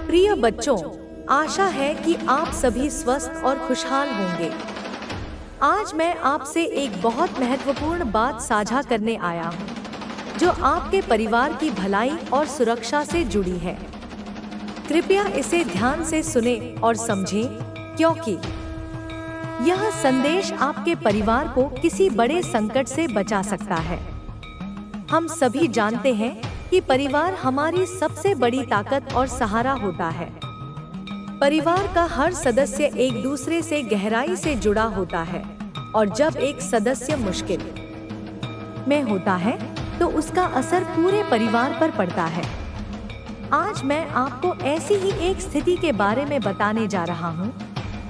प्रिय बच्चों, आशा है कि आप सभी स्वस्थ और खुशहाल होंगे। आज मैं आपसे एक बहुत महत्वपूर्ण बात साझा करने आया हूँ, जो आपके परिवार की भलाई और सुरक्षा से जुड़ी है। कृपया इसे ध्यान से सुने और समझें, क्योंकि यह संदेश आपके परिवार को किसी बड़े संकट से बचा सकता है। हम सभी जानते हैं कि परिवार हमारी सबसे बड़ी ताकत और सहारा होता है। परिवार का हर सदस्य एक दूसरे से गहराई से जुड़ा होता है, और जब एक सदस्य मुश्किल में होता है तो उसका असर पूरे परिवार पर पड़ता है। आज मैं आपको ऐसी ही एक स्थिति के बारे में बताने जा रहा हूँ,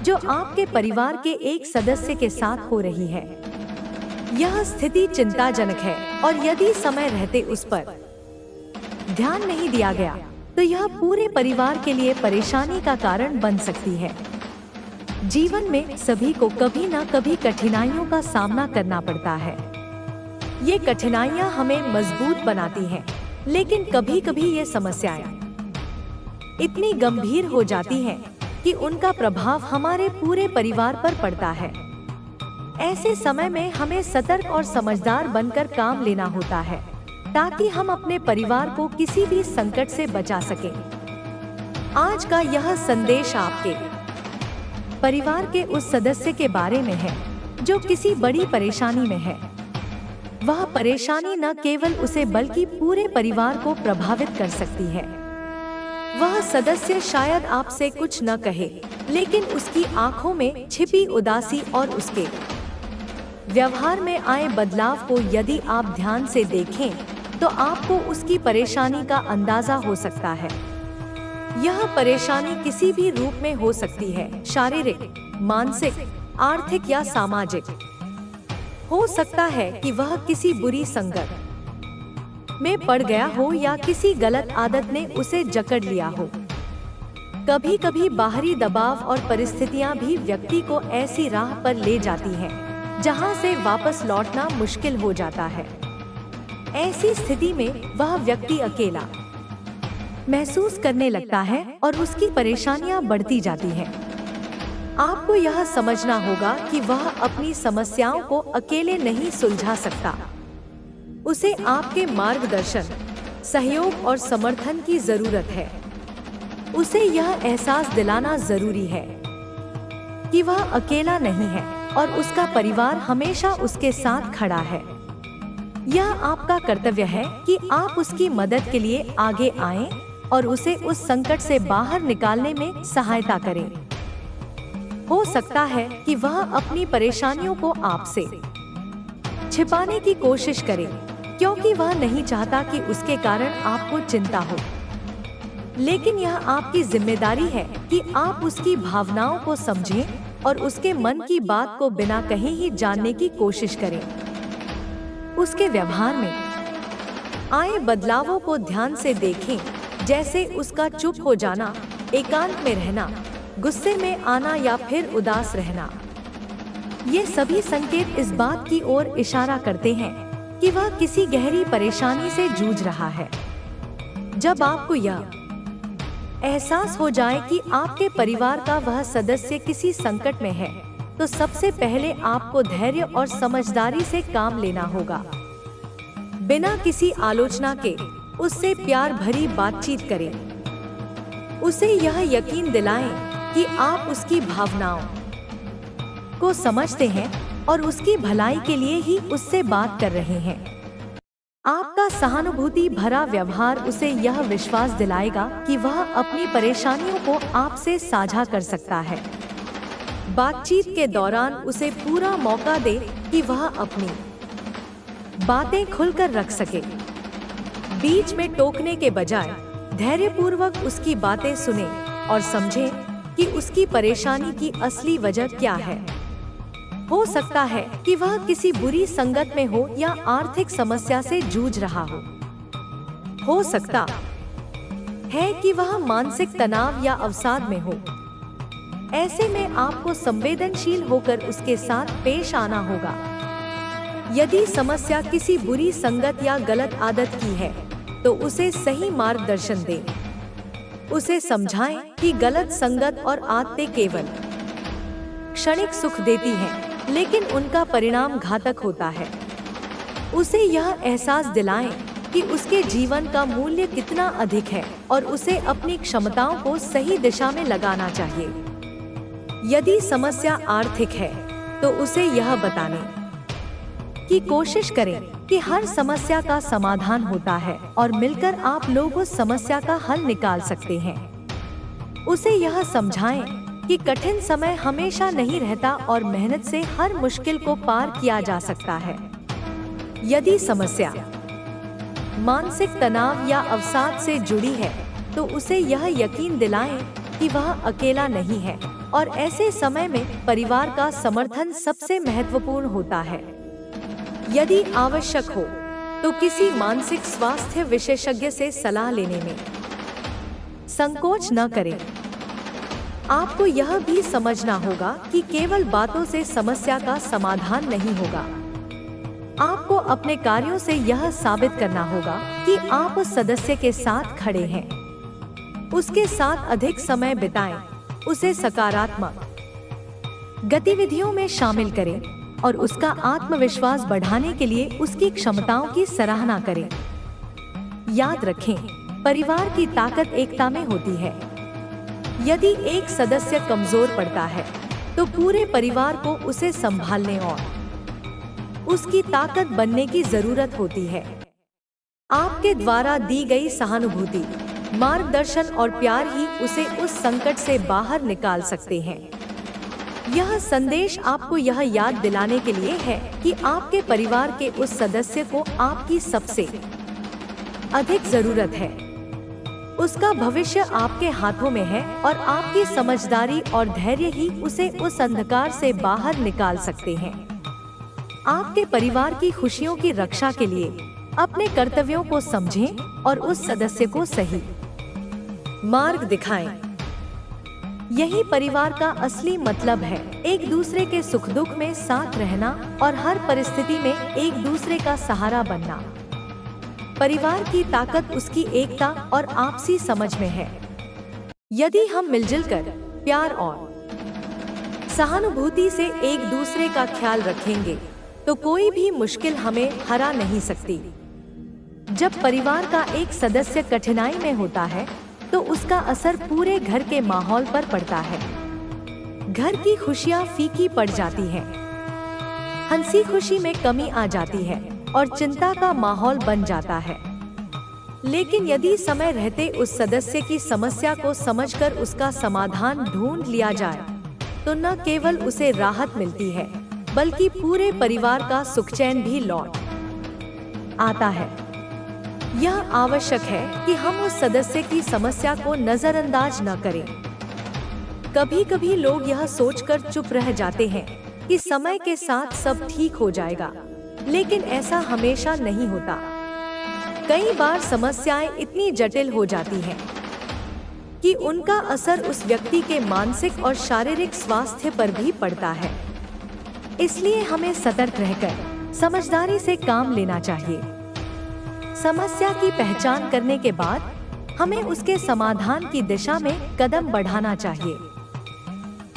जो आपके परिवार के एक सदस्य के साथ हो रही है। यह स्थिति चिंताजनक है, और यदि समय रहते उस पर ध्यान नहीं दिया गया तो यह पूरे परिवार के लिए परेशानी का कारण बन सकती है। जीवन में सभी को कभी न कभी कठिनाइयों का सामना करना पड़ता है। ये कठिनाइयां हमें मजबूत बनाती हैं, लेकिन कभी कभी ये समस्याएं इतनी गंभीर हो जाती हैं कि उनका प्रभाव हमारे पूरे परिवार पर पड़ता है। ऐसे समय में हमें सतर्क और समझदार बनकर काम लेना होता है, ताकि हम अपने परिवार को किसी भी संकट से बचा सकें। आज का यह संदेश आपके परिवार के उस सदस्य के बारे में है जो किसी बड़ी परेशानी में है। वह परेशानी न केवल उसे बल्कि पूरे परिवार को प्रभावित कर सकती है। वह सदस्य शायद आपसे कुछ न कहे, लेकिन उसकी आंखों में छिपी उदासी और उसके व्यवहार में आए बदलाव को यदि आप ध्यान से देखें तो आपको उसकी परेशानी का अंदाजा हो सकता है। यह परेशानी किसी भी रूप में हो सकती है, शारीरिक, मानसिक, आर्थिक या सामाजिक। हो सकता है कि वह किसी बुरी संगत में पड़ गया हो या किसी गलत आदत ने उसे जकड़ लिया हो। कभी कभी बाहरी दबाव और परिस्थितियां भी व्यक्ति को ऐसी राह पर ले जाती हैं, जहां से वापस लौटना मुश्किल हो जाता है। ऐसी स्थिति में वह व्यक्ति अकेला महसूस करने लगता है और उसकी परेशानियां बढ़ती जाती हैं। आपको यह समझना होगा कि वह अपनी समस्याओं को अकेले नहीं सुलझा सकता। उसे आपके मार्गदर्शन, सहयोग और समर्थन की जरूरत है। उसे यह एहसास दिलाना जरूरी है कि वह अकेला नहीं है और उसका परिवार हमेशा उसके साथ खड़ा है। यह आपका कर्तव्य है कि आप उसकी मदद के लिए आगे आएं और उसे उस संकट से बाहर निकालने में सहायता करें। हो सकता है कि वह अपनी परेशानियों को आपसे छिपाने की कोशिश करे, क्योंकि वह नहीं चाहता कि उसके कारण आपको चिंता हो। लेकिन यह आपकी जिम्मेदारी है कि आप उसकी भावनाओं को समझें और उसके मन की बात को बिना कहे ही जानने की कोशिश करें। उसके व्यवहार में आए बदलावों को ध्यान से देखें, जैसे उसका चुप हो जाना, एकांत में रहना, गुस्से में आना या फिर उदास रहना। ये सभी संकेत इस बात की ओर इशारा करते हैं कि वह किसी गहरी परेशानी से जूझ रहा है। जब आपको यह एहसास हो जाए कि आपके परिवार का वह सदस्य किसी संकट में है, तो सबसे पहले आपको धैर्य और समझदारी से काम लेना होगा। बिना किसी आलोचना के उससे प्यार भरी बातचीत करें। उसे यह यकीन दिलाएं कि आप उसकी भावनाओं को समझते हैं और उसकी भलाई के लिए ही उससे बात कर रहे हैं। आपका सहानुभूति भरा व्यवहार उसे यह विश्वास दिलाएगा कि वह अपनी परेशानियों को आपसे साझा कर सकता है। बातचीत के दौरान उसे पूरा मौका दे कि वह अपनी बातें खुलकर रख सके। बीच में टोकने के बजाय धैर्यपूर्वक उसकी बातें सुने और समझें कि उसकी परेशानी की असली वजह क्या है। हो सकता है कि वह किसी बुरी संगत में हो या आर्थिक समस्या से जूझ रहा हो सकता है कि वह मानसिक तनाव या अवसाद में हो। ऐसे में आपको संवेदनशील होकर उसके साथ पेश आना होगा। यदि समस्या किसी बुरी संगत या गलत आदत की है, तो उसे सही मार्गदर्शन दें। उसे समझाएं कि गलत संगत और आदतें केवल क्षणिक सुख देती हैं, लेकिन उनका परिणाम घातक होता है। उसे यह एहसास दिलाएं कि उसके जीवन का मूल्य कितना अधिक है और उसे अपनी क्षमताओं को सही दिशा में लगाना चाहिए। यदि समस्या आर्थिक है तो उसे यह बताने की कोशिश करें कि हर समस्या का समाधान होता है और मिलकर आप लोग उस समस्या का हल निकाल सकते हैं। उसे यह समझाएं कि कठिन समय हमेशा नहीं रहता और मेहनत से हर मुश्किल को पार किया जा सकता है। यदि समस्या मानसिक तनाव या अवसाद से जुड़ी है तो उसे यह यकीन दिलाएं कि वह अकेला नहीं है और ऐसे समय में परिवार का समर्थन सबसे महत्वपूर्ण होता है। यदि आवश्यक हो तो किसी मानसिक स्वास्थ्य विशेषज्ञ से सलाह लेने में संकोच न करें। आपको यह भी समझना होगा कि केवल बातों से समस्या का समाधान नहीं होगा। आपको अपने कार्यों से यह साबित करना होगा कि आप उस सदस्य के साथ खड़े हैं। उसके साथ अधिक समय बिताएं, उसे सकारात्मक गतिविधियों में शामिल करें और उसका आत्मविश्वास बढ़ाने के लिए उसकी क्षमताओं की सराहना करें। याद रखें, परिवार की ताकत एकता में होती है। यदि एक सदस्य कमजोर पड़ता है तो पूरे परिवार को उसे संभालने और उसकी ताकत बनने की जरूरत होती है। आपके द्वारा दी गई सहानुभूति, मार्गदर्शन और प्यार ही उसे उस संकट से बाहर निकाल सकते हैं। यह संदेश आपको यह याद दिलाने के लिए है कि आपके परिवार के उस सदस्य को आपकी सबसे अधिक जरूरत है। उसका भविष्य आपके हाथों में है और आपकी समझदारी और धैर्य ही उसे उस अंधकार से बाहर निकाल सकते हैं। आपके परिवार की खुशियों की रक्षा के लिए अपने कर्तव्यों को समझें और उस सदस्य को सही मार्ग दिखाएं। यही परिवार का असली मतलब है, एक दूसरे के सुख दुख में साथ रहना और हर परिस्थिति में एक दूसरे का सहारा बनना। परिवार की ताकत उसकी एकता और आपसी समझ में है। यदि हम मिलजुल कर प्यार और सहानुभूति से एक दूसरे का ख्याल रखेंगे तो कोई भी मुश्किल हमें हरा नहीं सकती। जब परिवार का एक सदस्य कठिनाई में होता है तो उसका असर पूरे घर के माहौल पर पड़ता है। घर की खुशियां फीकी पड़ जाती हैं, हंसी खुशी में कमी आ जाती है और चिंता का माहौल बन जाता है। लेकिन यदि समय रहते उस सदस्य की समस्या को समझकर उसका समाधान ढूंढ लिया जाए तो न केवल उसे राहत मिलती है बल्कि पूरे परिवार का सुख चैन भी लौट आता है। यह आवश्यक है कि हम उस सदस्य की समस्या को नजरअंदाज न करें। कभी कभी लोग यह सोचकर चुप रह जाते हैं कि समय के साथ सब ठीक हो जाएगा, लेकिन ऐसा हमेशा नहीं होता। कई बार समस्याएं इतनी जटिल हो जाती हैं कि उनका असर उस व्यक्ति के मानसिक और शारीरिक स्वास्थ्य पर भी पड़ता है। इसलिए हमें सतर्क रहकर समझदारी से काम लेना चाहिए। समस्या की पहचान करने के बाद हमें उसके समाधान की दिशा में कदम बढ़ाना चाहिए।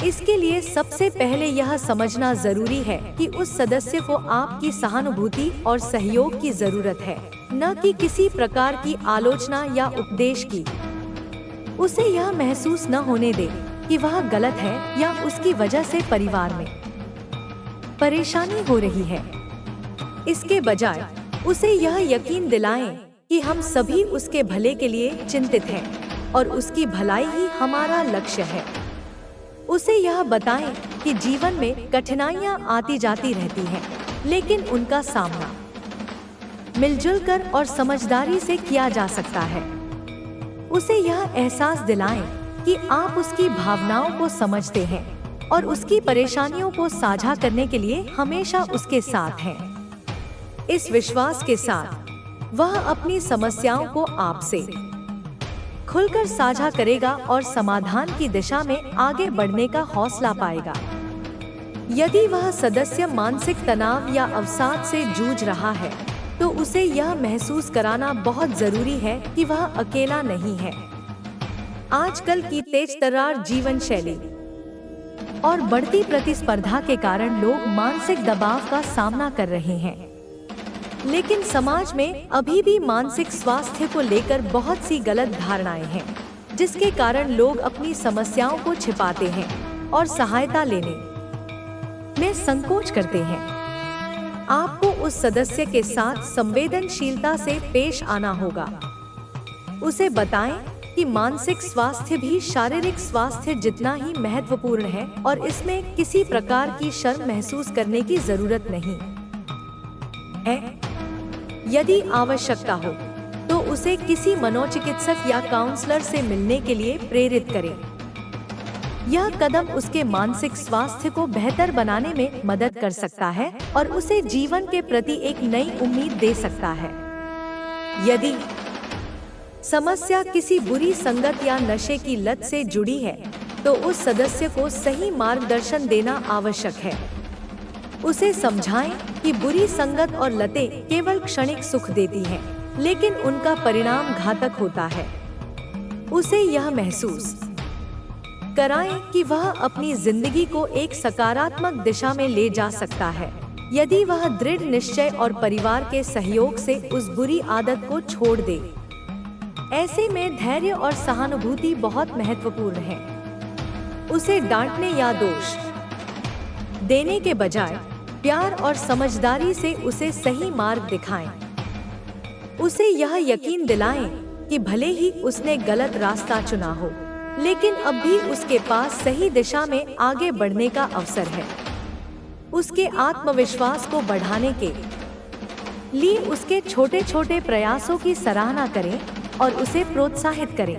इसके लिए सबसे पहले यह समझना जरूरी है कि उस सदस्य को आपकी सहानुभूति और सहयोग की जरूरत है, न कि किसी प्रकार की आलोचना या उपदेश की। उसे यह महसूस न होने दे कि वह गलत है या उसकी वजह से परिवार में परेशानी हो रही है। इसके बजाय उसे यह यकीन दिलाएं कि हम सभी उसके भले के लिए चिंतित हैं और उसकी भलाई ही हमारा लक्ष्य है। उसे यह बताएं कि जीवन में कठिनाइयां आती जाती रहती हैं, लेकिन उनका सामना मिलजुल कर और समझदारी से किया जा सकता है। उसे यह एहसास दिलाएं कि आप उसकी भावनाओं को समझते हैं और उसकी परेशानियों को साझा करने के लिए हमेशा उसके साथ हैं। इस विश्वास के साथ वह अपनी समस्याओं को आपसे खुलकर साझा करेगा और समाधान की दिशा में आगे बढ़ने का हौसला पाएगा। यदि वह सदस्य मानसिक तनाव या अवसाद से जूझ रहा है तो उसे यह महसूस कराना बहुत जरूरी है कि वह अकेला नहीं है। आजकल की तेज तर्रार जीवन शैली और बढ़ती प्रतिस्पर्धा के कारण लोग मानसिक दबाव का सामना कर रहे हैं। लेकिन समाज में अभी भी मानसिक स्वास्थ्य को लेकर बहुत सी गलत धारणाएं हैं, जिसके कारण लोग अपनी समस्याओं को छिपाते हैं और सहायता लेने में संकोच करते हैं। आपको उस सदस्य के साथ संवेदनशीलता से पेश आना होगा। उसे बताएं कि मानसिक स्वास्थ्य भी शारीरिक स्वास्थ्य जितना ही महत्वपूर्ण है और इसमें किसी प्रकार की शर्म महसूस करने की जरूरत नहीं है। यदि आवश्यकता हो तो उसे किसी मनोचिकित्सक या काउंसलर से मिलने के लिए प्रेरित करें। यह कदम उसके मानसिक स्वास्थ्य को बेहतर बनाने में मदद कर सकता है और उसे जीवन के प्रति एक नई उम्मीद दे सकता है। यदि समस्या किसी बुरी संगत या नशे की लत से जुड़ी है, तो उस सदस्य को सही मार्गदर्शन देना आवश्यक है। उसे समझाएं कि बुरी संगत और लतें केवल क्षणिक सुख देती हैं, लेकिन उनका परिणाम घातक होता है। उसे यह महसूस कराएं कि वह अपनी जिंदगी को एक सकारात्मक दिशा में ले जा सकता है, यदि वह दृढ़ निश्चय और परिवार के सहयोग से उस बुरी आदत को छोड़ दे। ऐसे में धैर्य और सहानुभूति बहुत महत्वपूर्ण है। उसे डांटने या दोष देने के बजाय प्यार और समझदारी से उसे सही मार्ग दिखाएं। उसे यह यकीन दिलाएं कि भले ही उसने गलत रास्ता चुना हो, लेकिन अब भी उसके पास सही दिशा में आगे बढ़ने का अवसर है। उसके आत्मविश्वास को बढ़ाने के लिए उसके छोटे छोटे प्रयासों की सराहना करें और उसे प्रोत्साहित करें।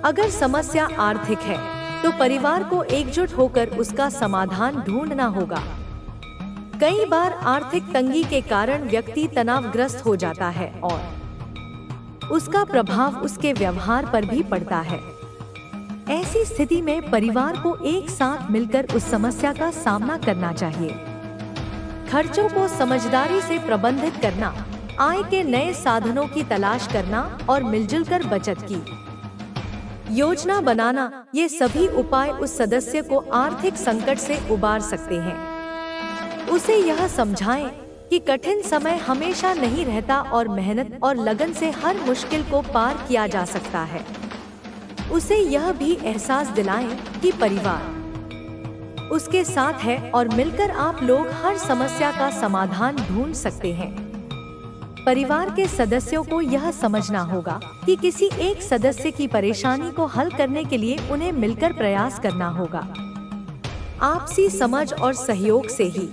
अगर समस्या आर्थिक है, तो परिवार को एकजुट होकर उसका समाधान ढूंढना होगा। कई बार आर्थिक तंगी के कारण व्यक्ति तनावग्रस्त हो जाता है और उसका प्रभाव उसके व्यवहार पर भी पड़ता है। ऐसी स्थिति में परिवार को एक साथ मिलकर उस समस्या का सामना करना चाहिए। खर्चों को समझदारी से प्रबंधित करना, आय के नए साधनों की तलाश करना और मिलजुल कर बचत की योजना बनाना, ये सभी उपाय उस सदस्य को आर्थिक संकट से उबार सकते हैं। उसे यह समझाएं कि कठिन समय हमेशा नहीं रहता और मेहनत और लगन से हर मुश्किल को पार किया जा सकता है। उसे यह भी एहसास दिलाएं कि परिवार उसके साथ है और मिलकर आप लोग हर समस्या का समाधान ढूंढ सकते हैं। परिवार के सदस्यों को यह समझना होगा कि किसी एक सदस्य की परेशानी को हल करने के लिए उन्हें मिलकर प्रयास करना होगा। आपसी समझ और सहयोग से ही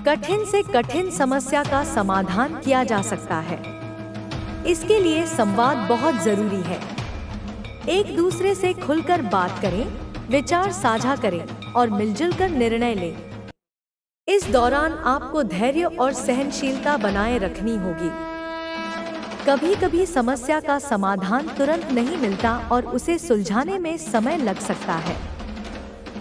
कठिन से कठिन समस्या का समाधान किया जा सकता है। इसके लिए संवाद बहुत जरूरी है। एक दूसरे से खुलकर बात करें, विचार साझा करें और मिलजुल कर निर्णय लें। इस दौरान आपको धैर्य और सहनशीलता बनाए रखनी होगी। कभी कभी समस्या का समाधान तुरंत नहीं मिलता और उसे सुलझाने में समय लग सकता है।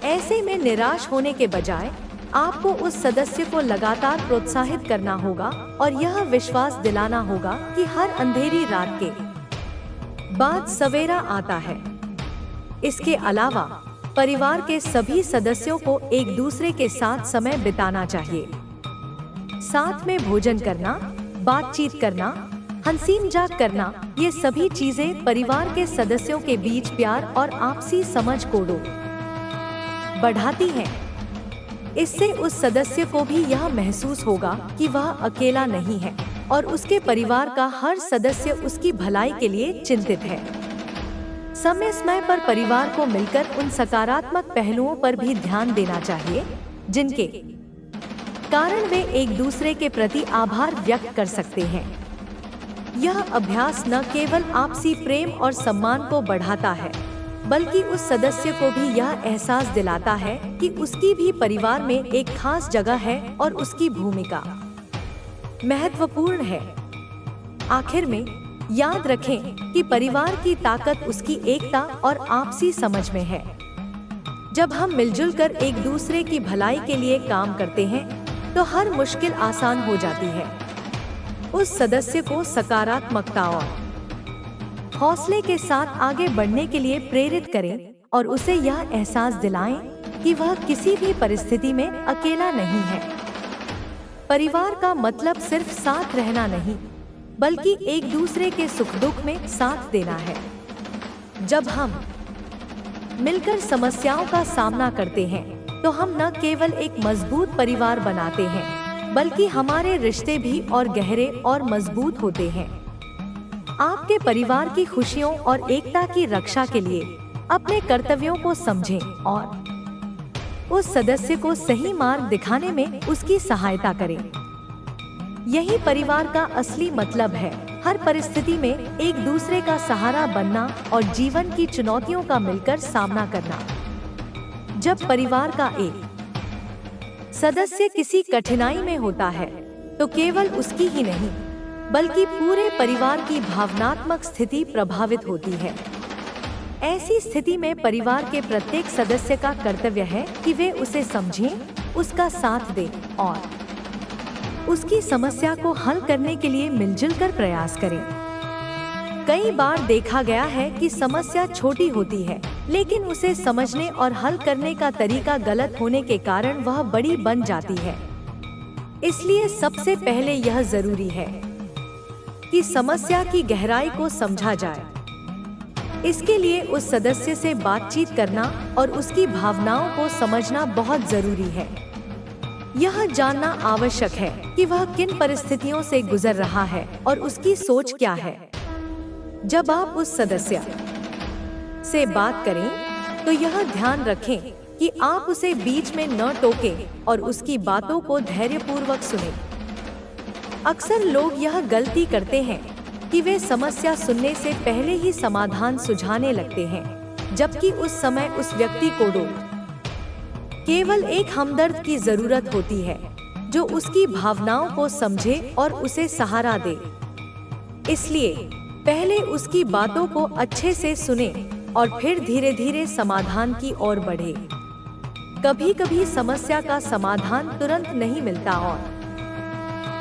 ऐसे में निराश होने के बजाय आपको उस सदस्य को लगातार प्रोत्साहित करना होगा और यह विश्वास दिलाना होगा कि हर अंधेरी रात के बाद सवेरा आता है। इसके अलावा परिवार के सभी सदस्यों को एक दूसरे के साथ समय बिताना चाहिए। साथ में भोजन करना, बातचीत करना, हंसी मजाक करना, ये सभी चीजें परिवार के सदस्यों के बीच प्यार और आपसी समझ को बढ़ाती हैं। इससे उस सदस्य को भी यह महसूस होगा कि वह अकेला नहीं है और उसके परिवार का हर सदस्य उसकी भलाई के लिए चिंतित है। समय समय पर परिवार को मिलकर उन सकारात्मक पहलुओं पर भी ध्यान देना चाहिए जिनके कारण वे एक दूसरे के प्रति आभार व्यक्त कर सकते हैं। यह अभ्यास न केवल आपसी प्रेम और सम्मान को बढ़ाता है, बल्कि उस सदस्य को भी यह एहसास दिलाता है कि उसकी भी परिवार में एक खास जगह है और उसकी भूमिका महत्वपूर्ण है। आखिर में याद रखें कि परिवार की ताकत उसकी एकता और आपसी समझ में है। जब हम मिलजुल कर एक दूसरे की भलाई के लिए काम करते हैं, तो हर मुश्किल आसान हो जाती है। उस सदस्य को सकारात्मकता और हौसले के साथ आगे बढ़ने के लिए प्रेरित करें और उसे यह एहसास दिलाएं कि वह किसी भी परिस्थिति में अकेला नहीं है। परिवार का मतलब सिर्फ साथ रहना नहीं, बल्कि एक दूसरे के सुख दुख में साथ देना है। जब हम मिलकर समस्याओं का सामना करते हैं, तो हम न केवल एक मजबूत परिवार बनाते हैं, बल्कि हमारे रिश्ते भी और गहरे और मजबूत होते हैं। आपके परिवार की खुशियों और एकता की रक्षा के लिए अपने कर्तव्यों को समझें और उस सदस्य को सही मार्ग दिखाने में उसकी सहायता करें। यही परिवार का असली मतलब है, हर परिस्थिति में एक दूसरे का सहारा बनना और जीवन की चुनौतियों का मिलकर सामना करना। जब परिवार का एक सदस्य किसी कठिनाई में होता है, तो केवल उसकी ही नहीं, बल्कि पूरे परिवार की भावनात्मक स्थिति प्रभावित होती है। ऐसी स्थिति में परिवार के प्रत्येक सदस्य का कर्तव्य है कि वे उसे समझें, उसका साथ दें और उसकी समस्या को हल करने के लिए मिलजुल कर प्रयास करें। कई बार देखा गया है कि समस्या छोटी होती है, लेकिन उसे समझने और हल करने का तरीका गलत होने के कारण वह बड़ी बन जाती है। इसलिए सबसे पहले यह जरूरी है कि समस्या की गहराई को समझा जाए। इसके लिए उस सदस्य से बातचीत करना और उसकी भावनाओं को समझना बहुत जरूरी है। यह जानना आवश्यक है कि वह किन परिस्थितियों से गुजर रहा है और उसकी सोच क्या है। जब आप उस सदस्य से बात करें, तो यह ध्यान रखें कि आप उसे बीच में न टोकें और उसकी बातों को धैर्यपूर्वक सुनें। अक्सर लोग यह गलती करते हैं कि वे समस्या सुनने से पहले ही समाधान सुझाने लगते हैं, जबकि उस समय उस व्यक्ति को केवल एक हमदर्द की जरूरत होती है, जो उसकी भावनाओं को समझे और उसे सहारा दे। इसलिए पहले उसकी बातों को अच्छे से सुने और फिर धीरे धीरे समाधान की ओर बढ़े। कभी कभी समस्या का समाधान तुरंत नहीं मिलता और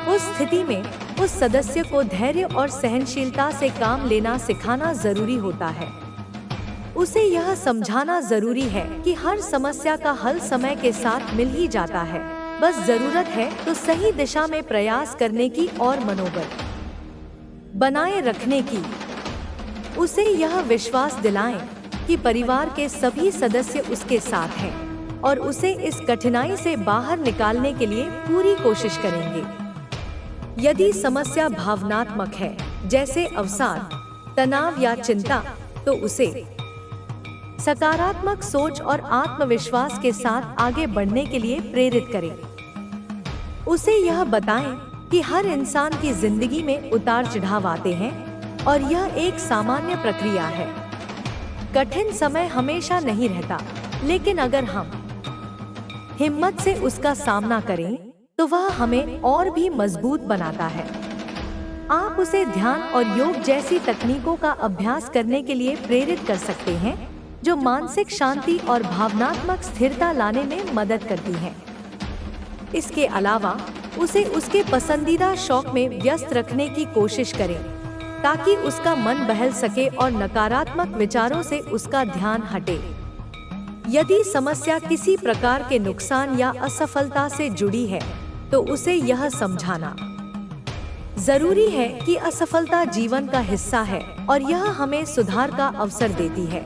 उस स्थिति में उस सदस्य को धैर्य और सहनशीलता से काम लेना सिखाना जरूरी होता है। उसे यह समझाना जरूरी है कि हर समस्या का हल समय के साथ मिल ही जाता है, बस जरूरत है तो सही दिशा में प्रयास करने की और मनोबल बनाए रखने की। उसे यह विश्वास दिलाएं कि परिवार के सभी सदस्य उसके साथ हैं और उसे इस कठिनाई से बाहर निकालने के लिए पूरी कोशिश करेंगे। यदि समस्या भावनात्मक है, जैसे अवसाद, तनाव या चिंता, तो उसे सकारात्मक सोच और आत्मविश्वास के साथ आगे बढ़ने के लिए प्रेरित करें। उसे यह बताएं कि हर इंसान की जिंदगी में उतार चढ़ाव आते हैं और यह एक सामान्य प्रक्रिया है। कठिन समय हमेशा नहीं रहता, लेकिन अगर हम हिम्मत से उसका सामना करें, तो वह हमें और भी मजबूत बनाता है। आप उसे ध्यान और योग जैसी तकनीकों का अभ्यास करने के लिए प्रेरित कर सकते हैं, जो मानसिक शांति और भावनात्मक स्थिरता लाने में मदद करती हैं। इसके अलावा उसे उसके पसंदीदा शौक में व्यस्त रखने की कोशिश करें, ताकि उसका मन बहल सके और नकारात्मक विचारों से उसका ध्यान हटे। यदि समस्या किसी प्रकार के नुकसान या असफलता से जुड़ी है, तो उसे यह समझाना जरूरी है कि असफलता जीवन का हिस्सा है और यह हमें सुधार का अवसर देती है।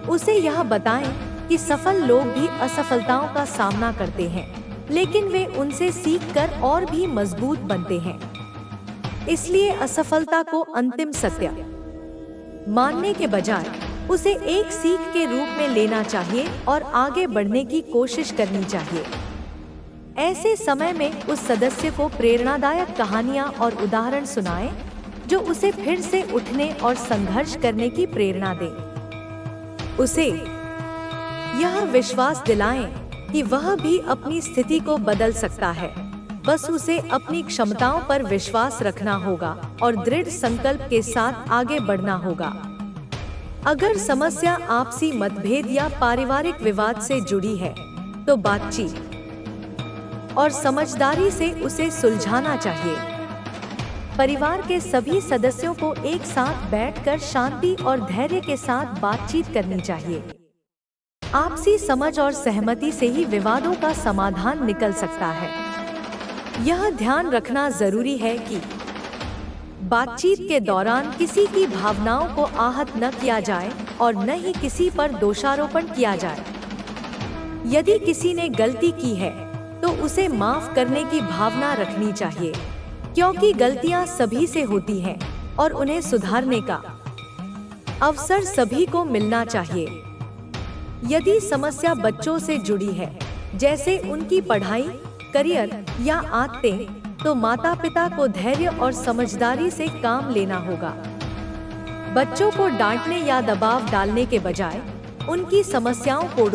उसे यह बताएं कि सफल लोग भी असफलताओं का सामना करते हैं, लेकिन वे उनसे सीखकर और भी मजबूत बनते हैं। इसलिए असफलता को अंतिम सत्य मानने के बजाय उसे एक सीख के रूप में लेना चाहिए और आगे बढ़ने की कोशिश करनी चाहिए। ऐसे समय में उस सदस्य को प्रेरणादायक कहानियां और उदाहरण सुनाएं, जो उसे फिर से उठने और संघर्ष करने की प्रेरणा दें। उसे यह विश्वास दिलाएं कि वह भी अपनी स्थिति को बदल सकता है, बस उसे अपनी क्षमताओं पर विश्वास रखना होगा और दृढ़ संकल्प के साथ आगे बढ़ना होगा। अगर समस्या आपसी मतभेद या पारिवारिक विवाद से जुड़ी है, तो बातचीत और समझदारी से उसे सुलझाना चाहिए। परिवार के सभी सदस्यों को एक साथ बैठकर शांति और धैर्य के साथ बातचीत करनी चाहिए। आपसी समझ और सहमति से ही विवादों का समाधान निकल सकता है। यह ध्यान रखना जरूरी है कि बातचीत के दौरान किसी की भावनाओं को आहत न किया जाए और न ही किसी पर दोषारोपण किया जाए। यदि किसी ने गलती की है तो उसे माफ करने की भावना रखनी चाहिए, क्योंकि गलतियां सभी से होती हैं और उन्हें सुधारने का अवसर सभी को मिलना चाहिए। यदि समस्या बच्चों से जुड़ी है, जैसे उनकी पढ़ाई, करियर या आदतें, तो माता पिता को धैर्य और समझदारी से काम लेना होगा। बच्चों को डांटने या दबाव डालने के बजाय उनकी समस्याओं को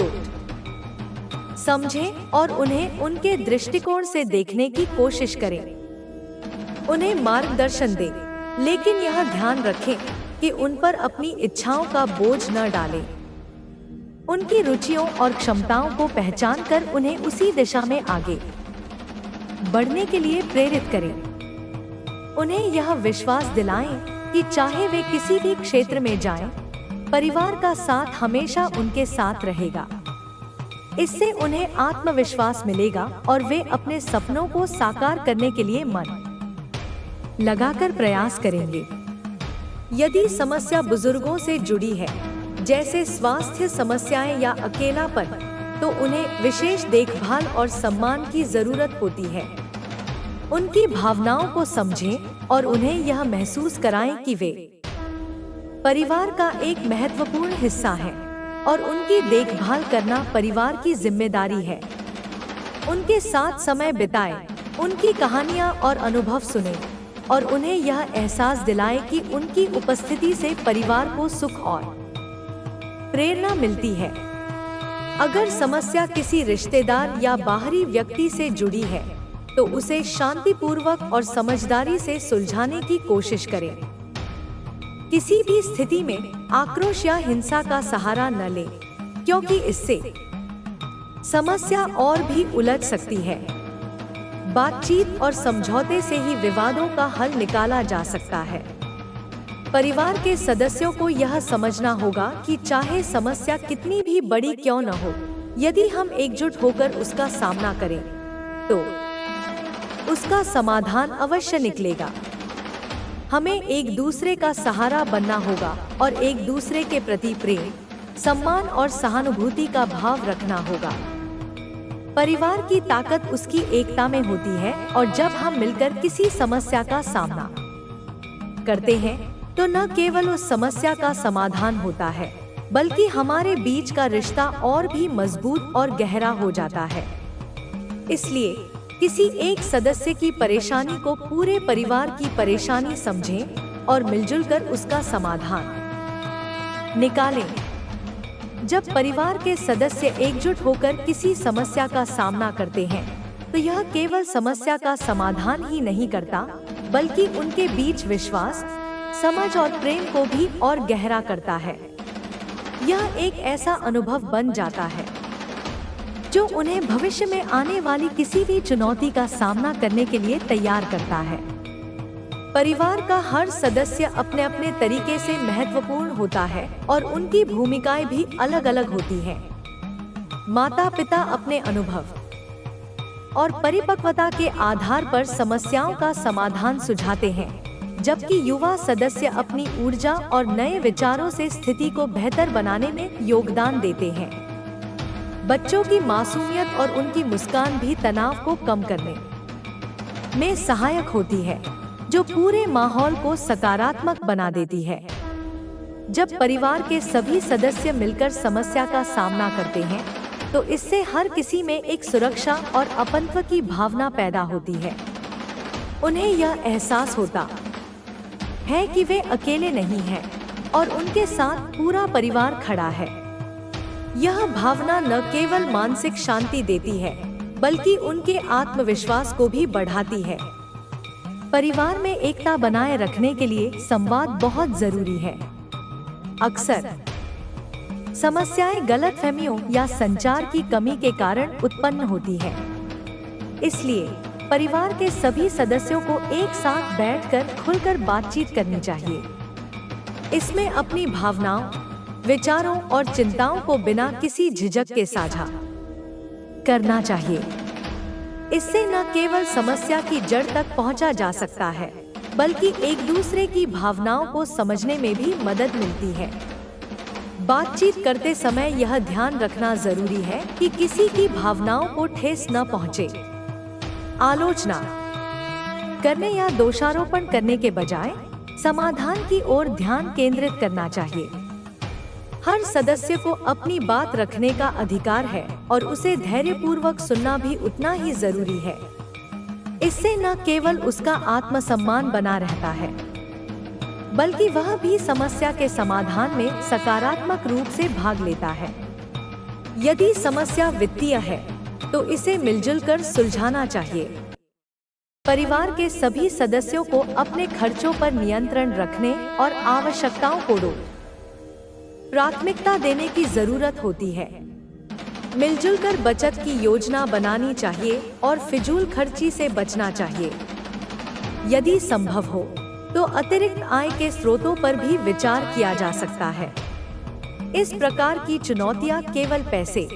समझें और उन्हें उनके दृष्टिकोण से देखने की कोशिश करें। उन्हें मार्गदर्शन दें, लेकिन यह ध्यान रखें कि उन पर अपनी इच्छाओं का बोझ न डालें। उनकी रुचियों और क्षमताओं को पहचान कर उन्हें उसी दिशा में आगे बढ़ने के लिए प्रेरित करें। उन्हें यह विश्वास दिलाएं कि चाहे वे किसी भी क्षेत्र में जाएं, परिवार का साथ हमेशा उनके साथ रहेगा। इससे उन्हें आत्मविश्वास मिलेगा और वे अपने सपनों को साकार करने के लिए मन लगाकर प्रयास करेंगे। यदि समस्या बुजुर्गों से जुड़ी है, जैसे स्वास्थ्य समस्याएं या अकेलापन, तो उन्हें विशेष देखभाल और सम्मान की जरूरत होती है। उनकी भावनाओं को समझें और उन्हें यह महसूस कराएं कि वे परिवार का एक महत्वपूर्ण हिस्सा हैं और उनकी देखभाल करना परिवार की जिम्मेदारी है। उनके साथ समय बिताएं, उनकी कहानियां और अनुभव सुनें और उन्हें यह एहसास दिलाएं कि उनकी उपस्थिति से परिवार को सुख और प्रेरणा मिलती है। अगर समस्या किसी रिश्तेदार या बाहरी व्यक्ति से जुड़ी है, तो उसे शांतिपूर्वक और समझदारी से सुलझाने की कोशिश करें। किसी भी स्थिति में आक्रोश या हिंसा का सहारा न लें, क्योंकि इससे समस्या और भी उलझ सकती है। बातचीत और समझौते से ही विवादों का हल निकाला जा सकता है। परिवार के सदस्यों को यह समझना होगा कि चाहे समस्या कितनी भी बड़ी क्यों न हो, यदि हम एकजुट होकर उसका सामना करें, तो उसका समाधान अवश्य निकलेगा। हमें एक दूसरे का सहारा बनना होगा और एक दूसरे के प्रति प्रेम, सम्मान और सहानुभूति का भाव रखना होगा। परिवार की ताकत उसकी एकता में होती है और जब हम मिलकर किसी समस्या का सामना करते हैं, तो न केवल उस समस्या का समाधान होता है, बल्कि हमारे बीच का रिश्ता और भी मजबूत और गहरा हो जाता है। इसलिए किसी एक सदस्य की परेशानी को पूरे परिवार की परेशानी समझें और मिलजुल कर उसका समाधान निकालें। जब परिवार के सदस्य एकजुट होकर किसी समस्या का सामना करते हैं, तो यह केवल समस्या का समाधान ही नहीं करता, बल्कि उनके बीच विश्वास, समझ और प्रेम को भी और गहरा करता है। यह एक ऐसा अनुभव बन जाता है जो उन्हें भविष्य में आने वाली किसी भी चुनौती का सामना करने के लिए तैयार करता है। परिवार का हर सदस्य अपने अपने तरीके से महत्वपूर्ण होता है और उनकी भूमिकाएं भी अलग अलग होती हैं। माता पिता अपने अनुभव और परिपक्वता के आधार पर समस्याओं का समाधान सुझाते हैं, जबकि युवा सदस्य अपनी ऊर्जा और नए विचारों से स्थिति को बेहतर बनाने में योगदान देते हैं। बच्चों की मासूमियत और उनकी मुस्कान भी तनाव को कम करने में सहायक होती है, जो पूरे माहौल को सकारात्मक बना देती है। जब परिवार के सभी सदस्य मिलकर समस्या का सामना करते हैं, तो इससे हर किसी में एक सुरक्षा और अपनत्व की भावना पैदा होती है। उन्हें यह एहसास होता है कि वे अकेले नहीं हैं और उनके साथ पूरा परिवार खड़ा है। यह भावना न केवल मानसिक शांति देती है, बल्कि उनके आत्मविश्वास को भी बढ़ाती है। परिवार में एकता बनाए रखने के लिए संवाद बहुत जरूरी है। अक्सर समस्याएं गलतफहमियों या संचार की कमी के कारण उत्पन्न होती है। इसलिए परिवार के सभी सदस्यों को एक साथ बैठकर खुलकर बातचीत करनी चाहिए। इसमें अपनी भावनाओं, विचारों और चिंताओं को बिना किसी झिझक के साझा करना चाहिए। इससे न केवल समस्या की जड़ तक पहुंचा जा सकता है, बल्कि एक दूसरे की भावनाओं को समझने में भी मदद मिलती है। बातचीत करते समय यह ध्यान रखना जरूरी है कि किसी की भावनाओं को ठेस न पहुंचे। आलोचना करने या दोषारोपण करने के बजाय समाधान की ओर ध्यान केंद्रित करना चाहिए। हर सदस्य को अपनी बात रखने का अधिकार है और उसे धैर्यपूर्वक सुनना भी उतना ही जरूरी है। इससे न केवल उसका आत्मसम्मान बना रहता है, बल्कि वह भी समस्या के समाधान में सकारात्मक रूप से भाग लेता है। यदि समस्या वित्तीय है, तो इसे मिलजुल कर सुलझाना चाहिए। परिवार के सभी सदस्यों को अपने खर्चों पर नियंत्रण रखने और आवश्यकताओं को प्राथमिकता देने की जरूरत होती है। मिलजुल कर बचत की योजना बनानी चाहिए और फिजूल खर्ची से बचना चाहिए। यदि संभव हो तो अतिरिक्त आय के स्रोतों पर भी विचार किया जा सकता है। इस प्रकार की चुनौतियां केवल पैसे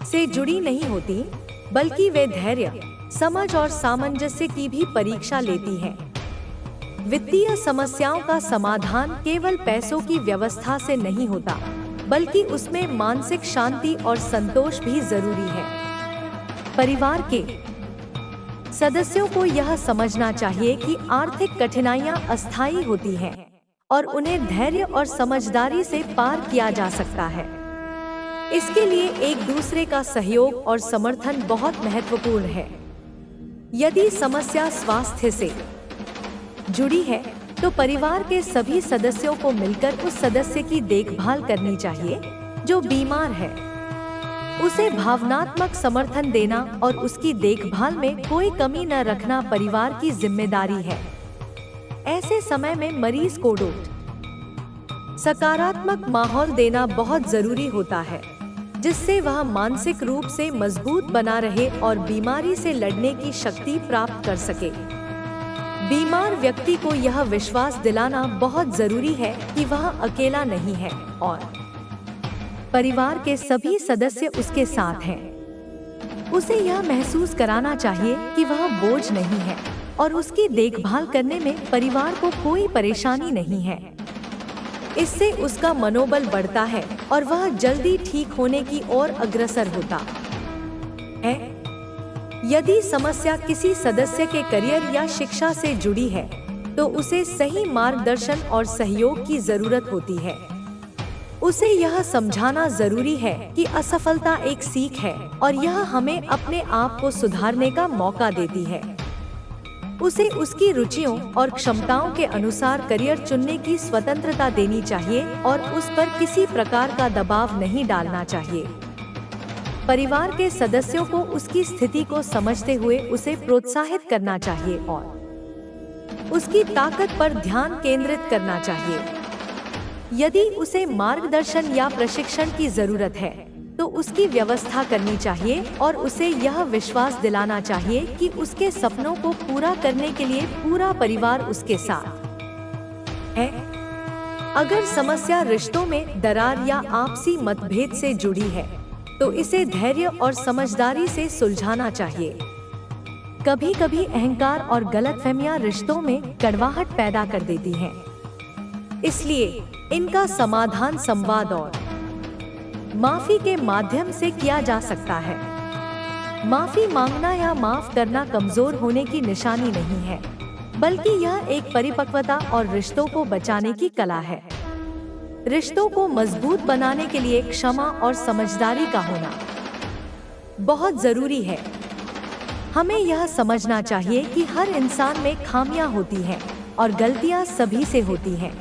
से जुड़ी नहीं होती, बल्कि वे धैर्य, समझ और सामंजस्य की भी परीक्षा लेती हैं। वित्तीय समस्याओं का समाधान केवल पैसों की व्यवस्था से नहीं होता, बल्कि उसमें मानसिक शांति और संतोष भी जरूरी है। परिवार के सदस्यों को यह समझना चाहिए कि आर्थिक कठिनाइयां अस्थायी होती हैं और उन्हें धैर्य और समझदारी से पार किया जा सकता है। इसके लिए एक दूसरे का सहयोग और समर्थन बहुत महत्वपूर्ण है। यदि समस्या स्वास्थ्य से जुड़ी है, तो परिवार के सभी सदस्यों को मिलकर उस सदस्य की देखभाल करनी चाहिए जो बीमार है। उसे भावनात्मक समर्थन देना और उसकी देखभाल में कोई कमी न रखना परिवार की जिम्मेदारी है। ऐसे समय में मरीज को सकारात्मक माहौल देना बहुत जरूरी होता है, जिससे वह मानसिक रूप से मजबूत बना रहे और बीमारी से लड़ने की शक्ति प्राप्त कर सके। बीमार व्यक्ति को यह विश्वास दिलाना बहुत जरूरी है कि वह अकेला नहीं है और परिवार के सभी सदस्य उसके साथ हैं। उसे यह महसूस कराना चाहिए कि वह बोझ नहीं है और उसकी देखभाल करने में परिवार को कोई परेशानी नहीं है। इससे उसका मनोबल बढ़ता है और वह जल्दी ठीक होने की ओर अग्रसर होता है। यदि समस्या किसी सदस्य के करियर या शिक्षा से जुड़ी है, तो उसे सही मार्गदर्शन और सहयोग की जरूरत होती है। उसे यह समझाना जरूरी है कि असफलता एक सीख है और यह हमें अपने आप को सुधारने का मौका देती है। उसे उसकी रुचियों और क्षमताओं के अनुसार करियर चुनने की स्वतंत्रता देनी चाहिए और उस पर किसी प्रकार का दबाव नहीं डालना चाहिए। परिवार के सदस्यों को उसकी स्थिति को समझते हुए उसे प्रोत्साहित करना चाहिए और उसकी ताकत पर ध्यान केंद्रित करना चाहिए। यदि उसे मार्गदर्शन या प्रशिक्षण की जरूरत है, तो उसकी व्यवस्था करनी चाहिए और उसे यह विश्वास दिलाना चाहिए कि उसके सपनों को पूरा करने के लिए पूरा परिवार उसके साथ है। अगर समस्या रिश्तों में दरार या आपसी मतभेद से जुड़ी है, तो इसे धैर्य और समझदारी से सुलझाना चाहिए। कभी कभी अहंकार और गलतफहमियां रिश्तों में कड़वाहट पैदा कर देती हैं। इसलिए इनका समाधान संवाद और माफी के माध्यम से किया जा सकता है। माफी मांगना या माफ करना कमजोर होने की निशानी नहीं है, बल्कि यह एक परिपक्वता और रिश्तों को बचाने की कला है। रिश्तों को मजबूत बनाने के लिए क्षमा और समझदारी का होना बहुत जरूरी है। हमें यह समझना चाहिए कि हर इंसान में खामियां होती हैं और गलतियां सभी से होती हैं।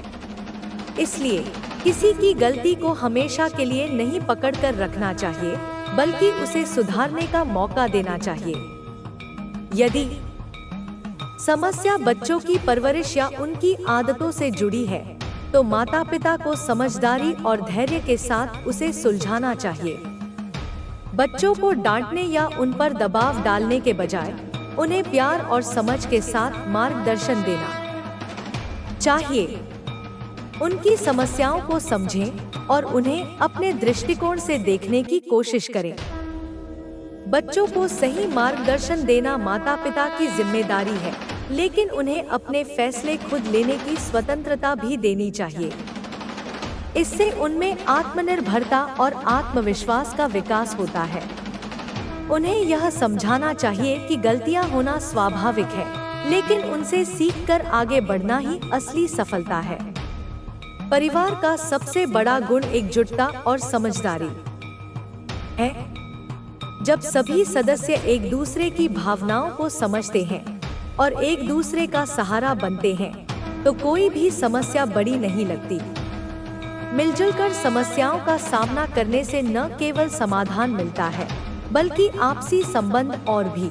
इसलिए किसी की गलती को हमेशा के लिए नहीं पकड़कर रखना चाहिए, बल्कि उसे सुधारने का मौका देना चाहिए। यदि समस्या बच्चों की परवरिश या उनकी आदतों से जुड़ी है, तो माता पिता को समझदारी और धैर्य के साथ उसे सुलझाना चाहिए। बच्चों को डांटने या उन पर दबाव डालने के बजाय उन्हें प्यार और समझ के साथ मार्गदर्शन देना चाहिए। उनकी समस्याओं को समझें और उन्हें अपने दृष्टिकोण से देखने की कोशिश करें। बच्चों को सही मार्गदर्शन देना माता-पिता की जिम्मेदारी है, लेकिन उन्हें अपने फैसले खुद लेने की स्वतंत्रता भी देनी चाहिए। इससे उनमें आत्मनिर्भरता और आत्मविश्वास का विकास होता है। उन्हें यह समझाना चाहिए कि गलतियां होना स्वाभाविक है, लेकिन उनसे सीखकर आगे बढ़ना ही असली सफलता है। परिवार का सबसे बड़ा गुण एकजुटता और समझदारी है। जब सभी सदस्य एक दूसरे की भावनाओं को समझते हैं और एक दूसरे का सहारा बनते हैं, तो कोई भी समस्या बड़ी नहीं लगती। मिलजुल कर समस्याओं का सामना करने से न केवल समाधान मिलता है, बल्कि आपसी संबंध और भी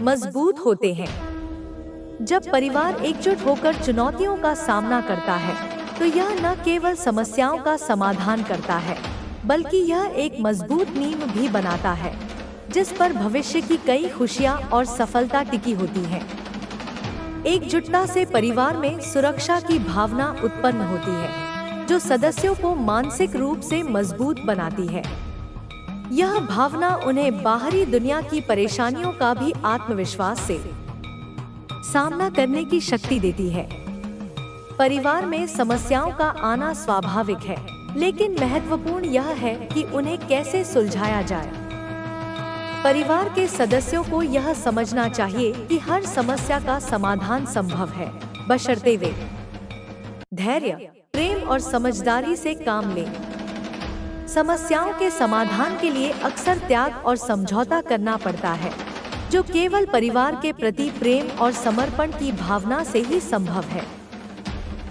मजबूत होते हैं। जब परिवार एकजुट होकर चुनौतियों का सामना करता है, तो यह न केवल समस्याओं का समाधान करता है, बल्कि यह एक मजबूत नींव भी बनाता है, जिस पर भविष्य की कई खुशियां और सफलता टिकी होती हैं। एकजुटता से परिवार में सुरक्षा की भावना उत्पन्न होती है, जो सदस्यों को मानसिक रूप से मजबूत बनाती है। यह भावना उन्हें बाहरी दुनिया की परेशानियों का भी आत्मविश्वास से सामना करने की शक्ति देती है। परिवार में समस्याओं का आना स्वाभाविक है, लेकिन महत्वपूर्ण यह है कि उन्हें कैसे सुलझाया जाए। परिवार के सदस्यों को यह समझना चाहिए कि हर समस्या का समाधान संभव है, बशर्ते वे धैर्य, प्रेम और समझदारी से काम लें। समस्याओं के समाधान के लिए अक्सर त्याग और समझौता करना पड़ता है, जो केवल परिवार के प्रति प्रेम और समर्पण की भावना से ही संभव है।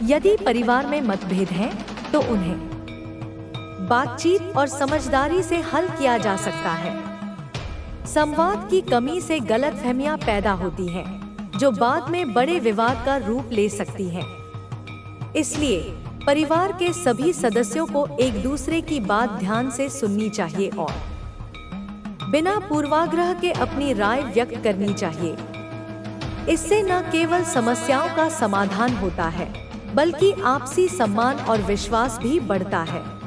यदि परिवार में मतभेद हैं, तो उन्हें बातचीत और समझदारी से हल किया जा सकता है। संवाद की कमी से गलतफहमियां पैदा होती हैं, जो बाद में बड़े विवाद का रूप ले सकती हैं। इसलिए परिवार के सभी सदस्यों को एक दूसरे की बात ध्यान से सुननी चाहिए और बिना पूर्वाग्रह के अपनी राय व्यक्त करनी चाहिए। इससे न केवल समस्याओं का समाधान होता है, बल्कि आपसी सम्मान और विश्वास भी बढ़ता है।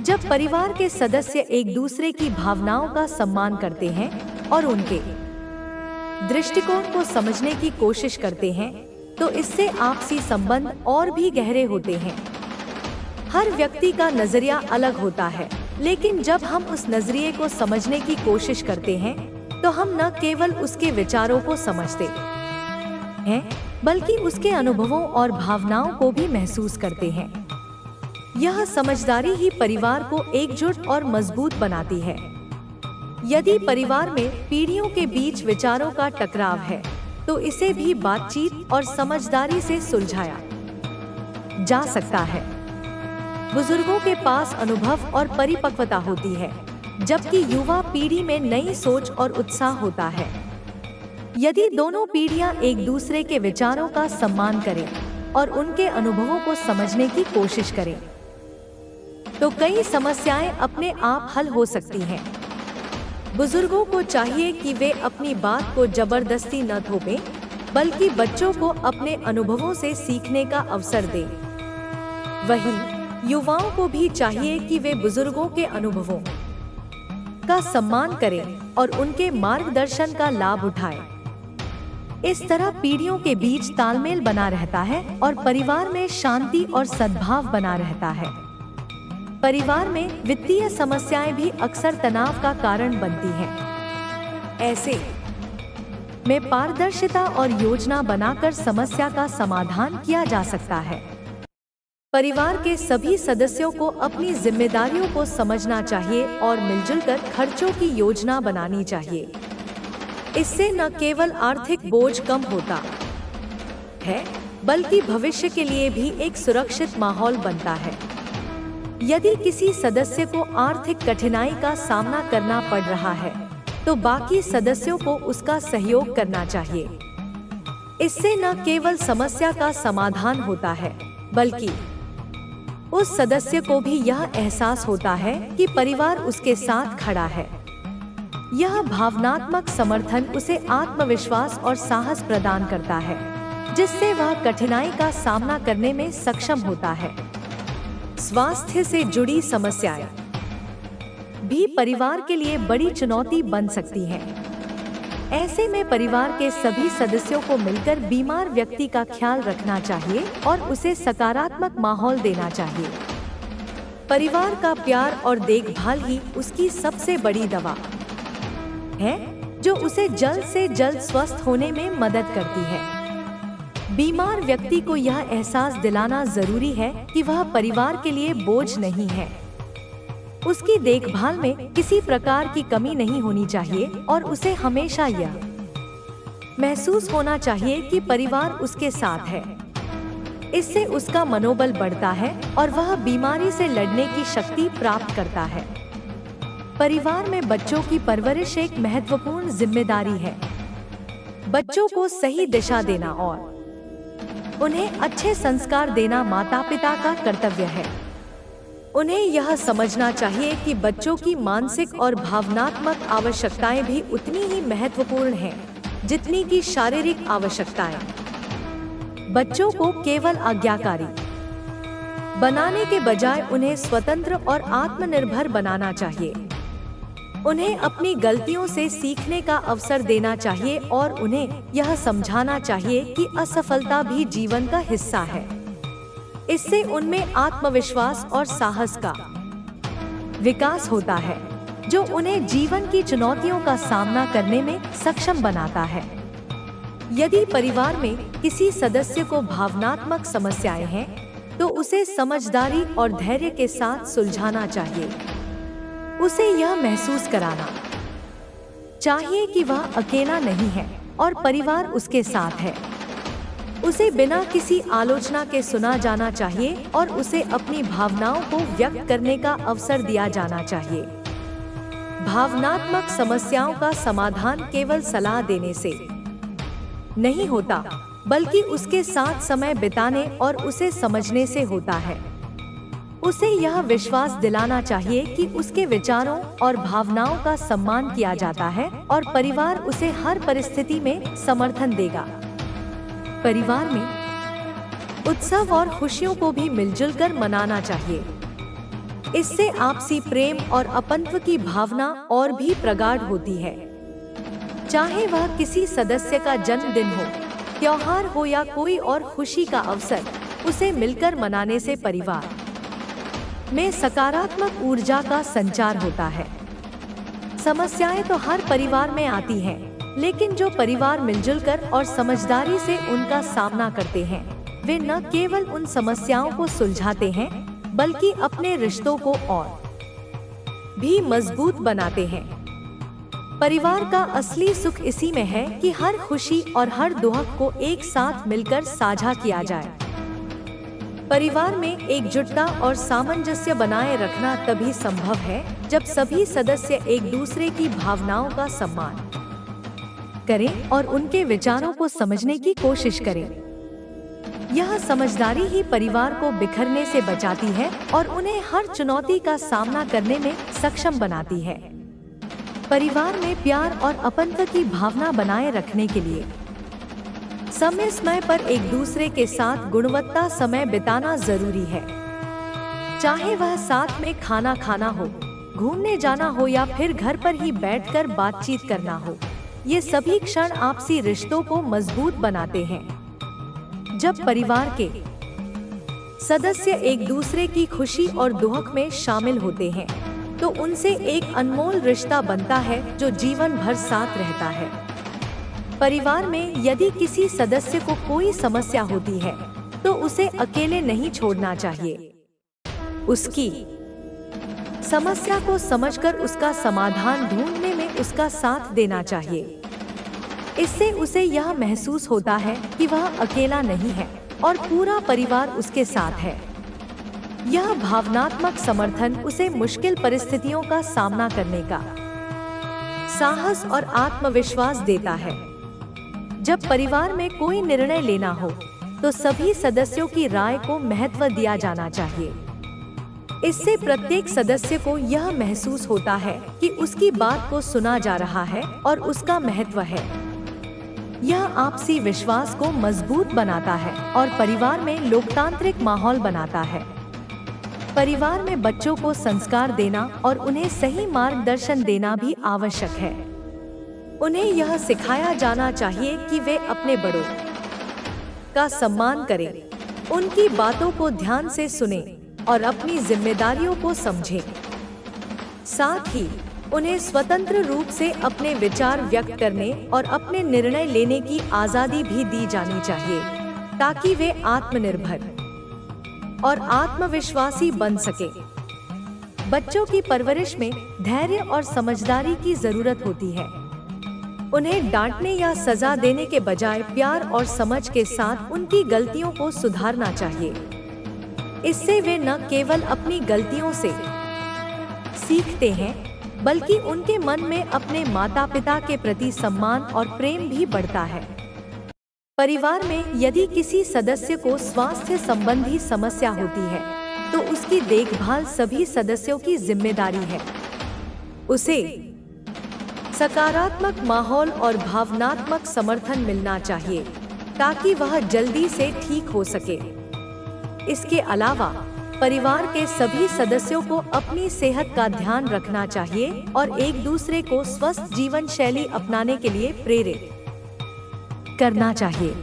जब परिवार के सदस्य एक दूसरे की भावनाओं का सम्मान करते हैं और उनके दृष्टिकोण को समझने की कोशिश करते हैं, तो इससे आपसी संबंध और भी गहरे होते हैं। हर व्यक्ति का नजरिया अलग होता है, लेकिन जब हम उस नजरिए को समझने की कोशिश करते हैं, तो हम न केवल उसके विचारों को समझते हैं, बल्कि उसके अनुभवों और भावनाओं को भी महसूस करते हैं। यह समझदारी ही परिवार को एकजुट और मजबूत बनाती है। यदि परिवार में पीढ़ियों के बीच विचारों का टकराव है, तो इसे भी बातचीत और समझदारी से सुलझाया जा सकता है। बुजुर्गों के पास अनुभव और परिपक्वता होती है, जबकि युवा पीढ़ी में नई सोच और उत्साह होता है। यदि दोनों पीढ़ियां एक दूसरे के विचारों का सम्मान करें और उनके अनुभवों को समझने की कोशिश करें, तो कई समस्याएं अपने आप हल हो सकती हैं। बुजुर्गों को चाहिए कि वे अपनी बात को जबरदस्ती न थोपें, बल्कि बच्चों को अपने अनुभवों से सीखने का अवसर दें। वहीं युवाओं को भी चाहिए कि वे बुजुर्गों के अनुभवों का सम्मान करें और उनके मार्गदर्शन का लाभ उठाएं। इस तरह पीढ़ियों के बीच तालमेल बना रहता है और परिवार में शांति और सद्भाव बना रहता है। परिवार में वित्तीय समस्याएं भी अक्सर तनाव का कारण बनती हैं। ऐसे में पारदर्शिता और योजना बनाकर समस्या का समाधान किया जा सकता है। परिवार के सभी सदस्यों को अपनी जिम्मेदारियों को समझना चाहिए और मिलजुल कर खर्चों की योजना बनानी चाहिए। इससे न केवल आर्थिक बोझ कम होता है, बल्कि भविष्य के लिए भी एक सुरक्षित माहौल बनता है। यदि किसी सदस्य को आर्थिक कठिनाई का सामना करना पड़ रहा है, तो बाकी सदस्यों को उसका सहयोग करना चाहिए। इससे न केवल समस्या का समाधान होता है, बल्कि उस सदस्य को भी यह एहसास होता है कि परिवार उसके साथ खड़ा है। यह भावनात्मक समर्थन उसे आत्मविश्वास और साहस प्रदान करता है, जिससे वह कठिनाई का सामना करने में सक्षम होता है। स्वास्थ्य से जुड़ी समस्याएं भी परिवार के लिए बड़ी चुनौती बन सकती हैं। ऐसे में परिवार के सभी सदस्यों को मिलकर बीमार व्यक्ति का ख्याल रखना चाहिए और उसे सकारात्मक माहौल देना चाहिए। परिवार का प्यार और देखभाल ही उसकी सबसे बड़ी दवा है, जो उसे जल्द से जल्द स्वस्थ होने में मदद करती है। बीमार व्यक्ति को यह एहसास दिलाना जरूरी है कि वह परिवार के लिए बोझ नहीं है। उसकी देखभाल में किसी प्रकार की कमी नहीं होनी चाहिए और उसे हमेशा यह महसूस होना चाहिए कि परिवार उसके साथ है। इससे उसका मनोबल बढ़ता है और वह बीमारी से लड़ने की शक्ति प्राप्त करता है। परिवार में बच्चों की परवरिश एक महत्वपूर्ण जिम्मेदारी है। बच्चों को सही दिशा देना और उन्हें अच्छे संस्कार देना माता-पिता का कर्तव्य है। उन्हें यह समझना चाहिए कि बच्चों की मानसिक और भावनात्मक आवश्यकताएं भी उतनी ही महत्वपूर्ण हैं, जितनी कि शारीरिक आवश्यकताएं। बच्चों को केवल आज्ञाकारी बनाने के बजाय उन्हें स्वतंत्र और आत्मनिर्भर बनाना चाहिए। उन्हें अपनी गलतियों से सीखने का अवसर देना चाहिए और उन्हें यह समझाना चाहिए कि असफलता भी जीवन का हिस्सा है। इससे उनमें आत्मविश्वास और साहस का विकास होता है, जो उन्हें जीवन की चुनौतियों का सामना करने में सक्षम बनाता है। यदि परिवार में किसी सदस्य को भावनात्मक समस्याएं हैं, तो उसे समझदारी और धैर्य के साथ सुलझाना चाहिए। उसे यह महसूस कराना चाहिए कि वह अकेला नहीं है और परिवार उसके साथ है। उसे बिना किसी आलोचना के सुना जाना चाहिए और उसे अपनी भावनाओं को व्यक्त करने का अवसर दिया जाना चाहिए। भावनात्मक समस्याओं का समाधान केवल सलाह देने से नहीं होता, बल्कि उसके साथ समय बिताने और उसे समझने से होता है। उसे यह विश्वास दिलाना चाहिए कि उसके विचारों और भावनाओं का सम्मान किया जाता है और परिवार उसे हर परिस्थिति में समर्थन देगा। परिवार में उत्सव और खुशियों को भी मिलजुल कर मनाना चाहिए। इससे आपसी प्रेम और अपनत्व की भावना और भी प्रगाढ़ होती है। चाहे वह किसी सदस्य का जन्मदिन हो, त्योहार हो या कोई और खुशी का अवसर, उसे मिलकर मनाने से परिवार में सकारात्मक ऊर्जा का संचार होता है। समस्याएं तो हर परिवार में आती हैं, लेकिन जो परिवार मिलजुल कर और समझदारी से उनका सामना करते हैं, वे न केवल उन समस्याओं को सुलझाते हैं, बल्कि अपने रिश्तों को और भी मजबूत बनाते हैं। परिवार का असली सुख इसी में है कि हर खुशी और हर दुख को एक साथ मिलकर साझा किया जाए। परिवार में एकजुटता और सामंजस्य बनाए रखना तभी संभव है जब सभी सदस्य एक दूसरे की भावनाओं का सम्मान करें और उनके विचारों को समझने की कोशिश करें। यह समझदारी ही परिवार को बिखरने से बचाती है और उन्हें हर चुनौती का सामना करने में सक्षम बनाती है। परिवार में प्यार और अपनत्व की भावना बनाए रखने के लिए समय समय पर एक दूसरे के साथ गुणवत्ता समय बिताना जरूरी है। चाहे वह साथ में खाना खाना हो, घूमने जाना हो या फिर घर पर ही बैठकर बातचीत करना हो, ये सभी क्षण आपसी रिश्तों को मजबूत बनाते हैं। जब परिवार के सदस्य एक दूसरे की खुशी और दुख में शामिल होते हैं, तो उनसे एक अनमोल रिश्ता बनता है जो जीवन भर साथ रहता है। परिवार में यदि किसी सदस्य को कोई समस्या होती है, तो उसे अकेले नहीं छोड़ना चाहिए। उसकी समस्या को समझकर उसका समाधान ढूंढने में उसका साथ देना चाहिए। इससे उसे यह महसूस होता है कि वह अकेला नहीं है और पूरा परिवार उसके साथ है। यह भावनात्मक समर्थन उसे मुश्किल परिस्थितियों का सामना करने का साहस और आत्मविश्वास देता है। जब परिवार में कोई निर्णय लेना हो, तो सभी सदस्यों की राय को महत्व दिया जाना चाहिए। इससे प्रत्येक सदस्य को यह महसूस होता है कि उसकी बात को सुना जा रहा है और उसका महत्व है। यह आपसी विश्वास को मजबूत बनाता है और परिवार में लोकतांत्रिक माहौल बनाता है। परिवार में बच्चों को संस्कार देना और उन्हें सही मार्गदर्शन देना भी आवश्यक है। उन्हें यह सिखाया जाना चाहिए कि वे अपने बड़ों का सम्मान करें, उनकी बातों को ध्यान से सुनें और अपनी जिम्मेदारियों को समझें। साथ ही उन्हें स्वतंत्र रूप से अपने विचार व्यक्त करने और अपने निर्णय लेने की आज़ादी भी दी जानी चाहिए, ताकि वे आत्मनिर्भर और आत्मविश्वासी बन सके। बच्चों की परवरिश में धैर्य और समझदारी की जरूरत होती है। उन्हें डांटने या सजा देने के बजाय प्यार और समझ के साथ उनकी गलतियों को सुधारना चाहिए। इससे वे न केवल अपनी गलतियों से सीखते हैं, बल्कि उनके मन में अपने माता पिता के प्रति सम्मान और प्रेम भी बढ़ता है। परिवार में यदि किसी सदस्य को स्वास्थ्य संबंधी समस्या होती है, तो उसकी देखभाल सभी सदस्यों की जिम्मेदारी है। उसे सकारात्मक माहौल और भावनात्मक समर्थन मिलना चाहिए, ताकि वह जल्दी से ठीक हो सके। इसके अलावा परिवार के सभी सदस्यों को अपनी सेहत का ध्यान रखना चाहिए और एक दूसरे को स्वस्थ जीवन शैली अपनाने के लिए प्रेरित करना चाहिए।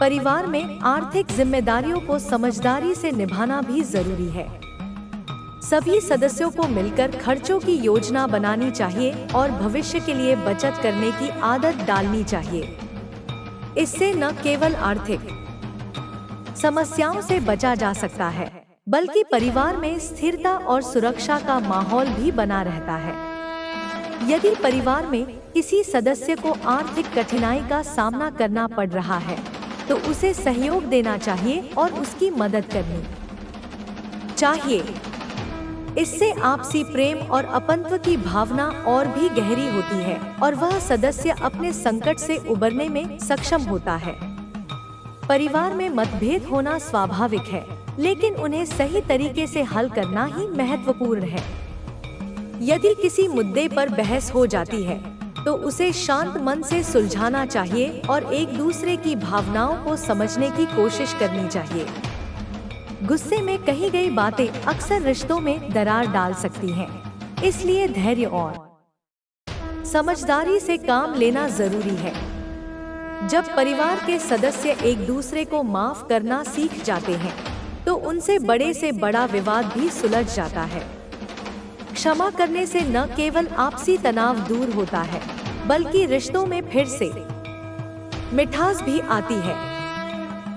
परिवार में आर्थिक जिम्मेदारियों को समझदारी से निभाना भी जरूरी है। सभी सदस्यों को मिलकर खर्चों की योजना बनानी चाहिए और भविष्य के लिए बचत करने की आदत डालनी चाहिए। इससे न केवल आर्थिक समस्याओं से बचा जा सकता है, बल्कि परिवार में स्थिरता और सुरक्षा का माहौल भी बना रहता है। यदि परिवार में किसी सदस्य को आर्थिक कठिनाई का सामना करना पड़ रहा है, तो उसे सहयोग देना चाहिए और उसकी मदद करनी चाहिए। इससे आपसी प्रेम और अपनत्व की भावना और भी गहरी होती है और वह सदस्य अपने संकट से उबरने में सक्षम होता है। परिवार में मतभेद होना स्वाभाविक है, लेकिन उन्हें सही तरीके से हल करना ही महत्वपूर्ण है। यदि किसी मुद्दे पर बहस हो जाती है, तो उसे शांत मन से सुलझाना चाहिए और एक दूसरे की भावनाओं को समझने की कोशिश करनी चाहिए। गुस्से में कही गई बातें अक्सर रिश्तों में दरार डाल सकती हैं, इसलिए धैर्य और समझदारी से काम लेना जरूरी है। जब परिवार के सदस्य एक दूसरे को माफ करना सीख जाते हैं, तो उनसे बड़े से बड़ा विवाद भी सुलझ जाता है। क्षमा करने से न केवल आपसी तनाव दूर होता है, बल्कि रिश्तों में फिर से मिठास भी आती है।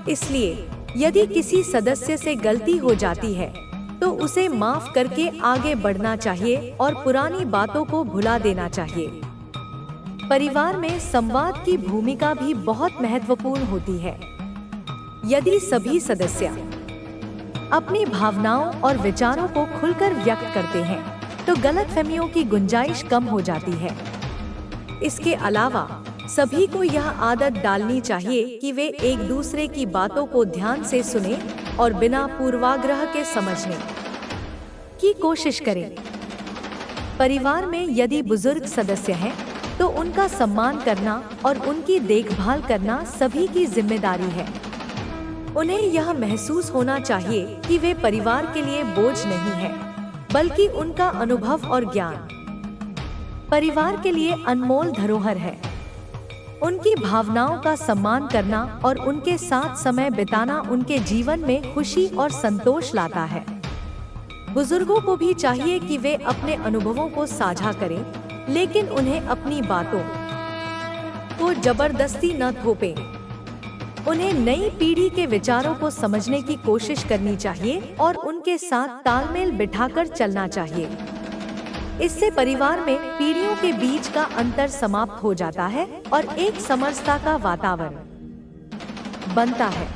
इसलिए यदि किसी सदस्य से गलती हो जाती है, तो उसे माफ करके आगे बढ़ना चाहिए और पुरानी बातों को भुला देना चाहिए। परिवार में संवाद की भूमिका भी बहुत महत्वपूर्ण होती है। यदि सभी सदस्य अपनी भावनाओं और विचारों को खुलकर व्यक्त करते हैं, तो गलतफहमियों की गुंजाइश कम हो जाती है। इसके अलावा सभी को यह आदत डालनी चाहिए कि वे एक दूसरे की बातों को ध्यान से सुनें और बिना पूर्वाग्रह के समझने की कोशिश करें। परिवार में यदि बुजुर्ग सदस्य हैं, तो उनका सम्मान करना और उनकी देखभाल करना सभी की जिम्मेदारी है। उन्हें यह महसूस होना चाहिए कि वे परिवार के लिए बोझ नहीं हैं, बल्कि उनका अनुभव और ज्ञान परिवार के लिए अनमोल धरोहर है। उनकी भावनाओं का सम्मान करना और उनके साथ समय बिताना उनके जीवन में खुशी और संतोष लाता है। बुजुर्गों को भी चाहिए कि वे अपने अनुभवों को साझा करें, लेकिन उन्हें अपनी बातों को जबरदस्ती न थोपें। उन्हें नई पीढ़ी के विचारों को समझने की कोशिश करनी चाहिए और उनके साथ तालमेल बिठाकर चलना चाहिए। इससे परिवार में पीढ़ियों के बीच का अंतर समाप्त हो जाता है और एक समरसता का वातावरण बनता है।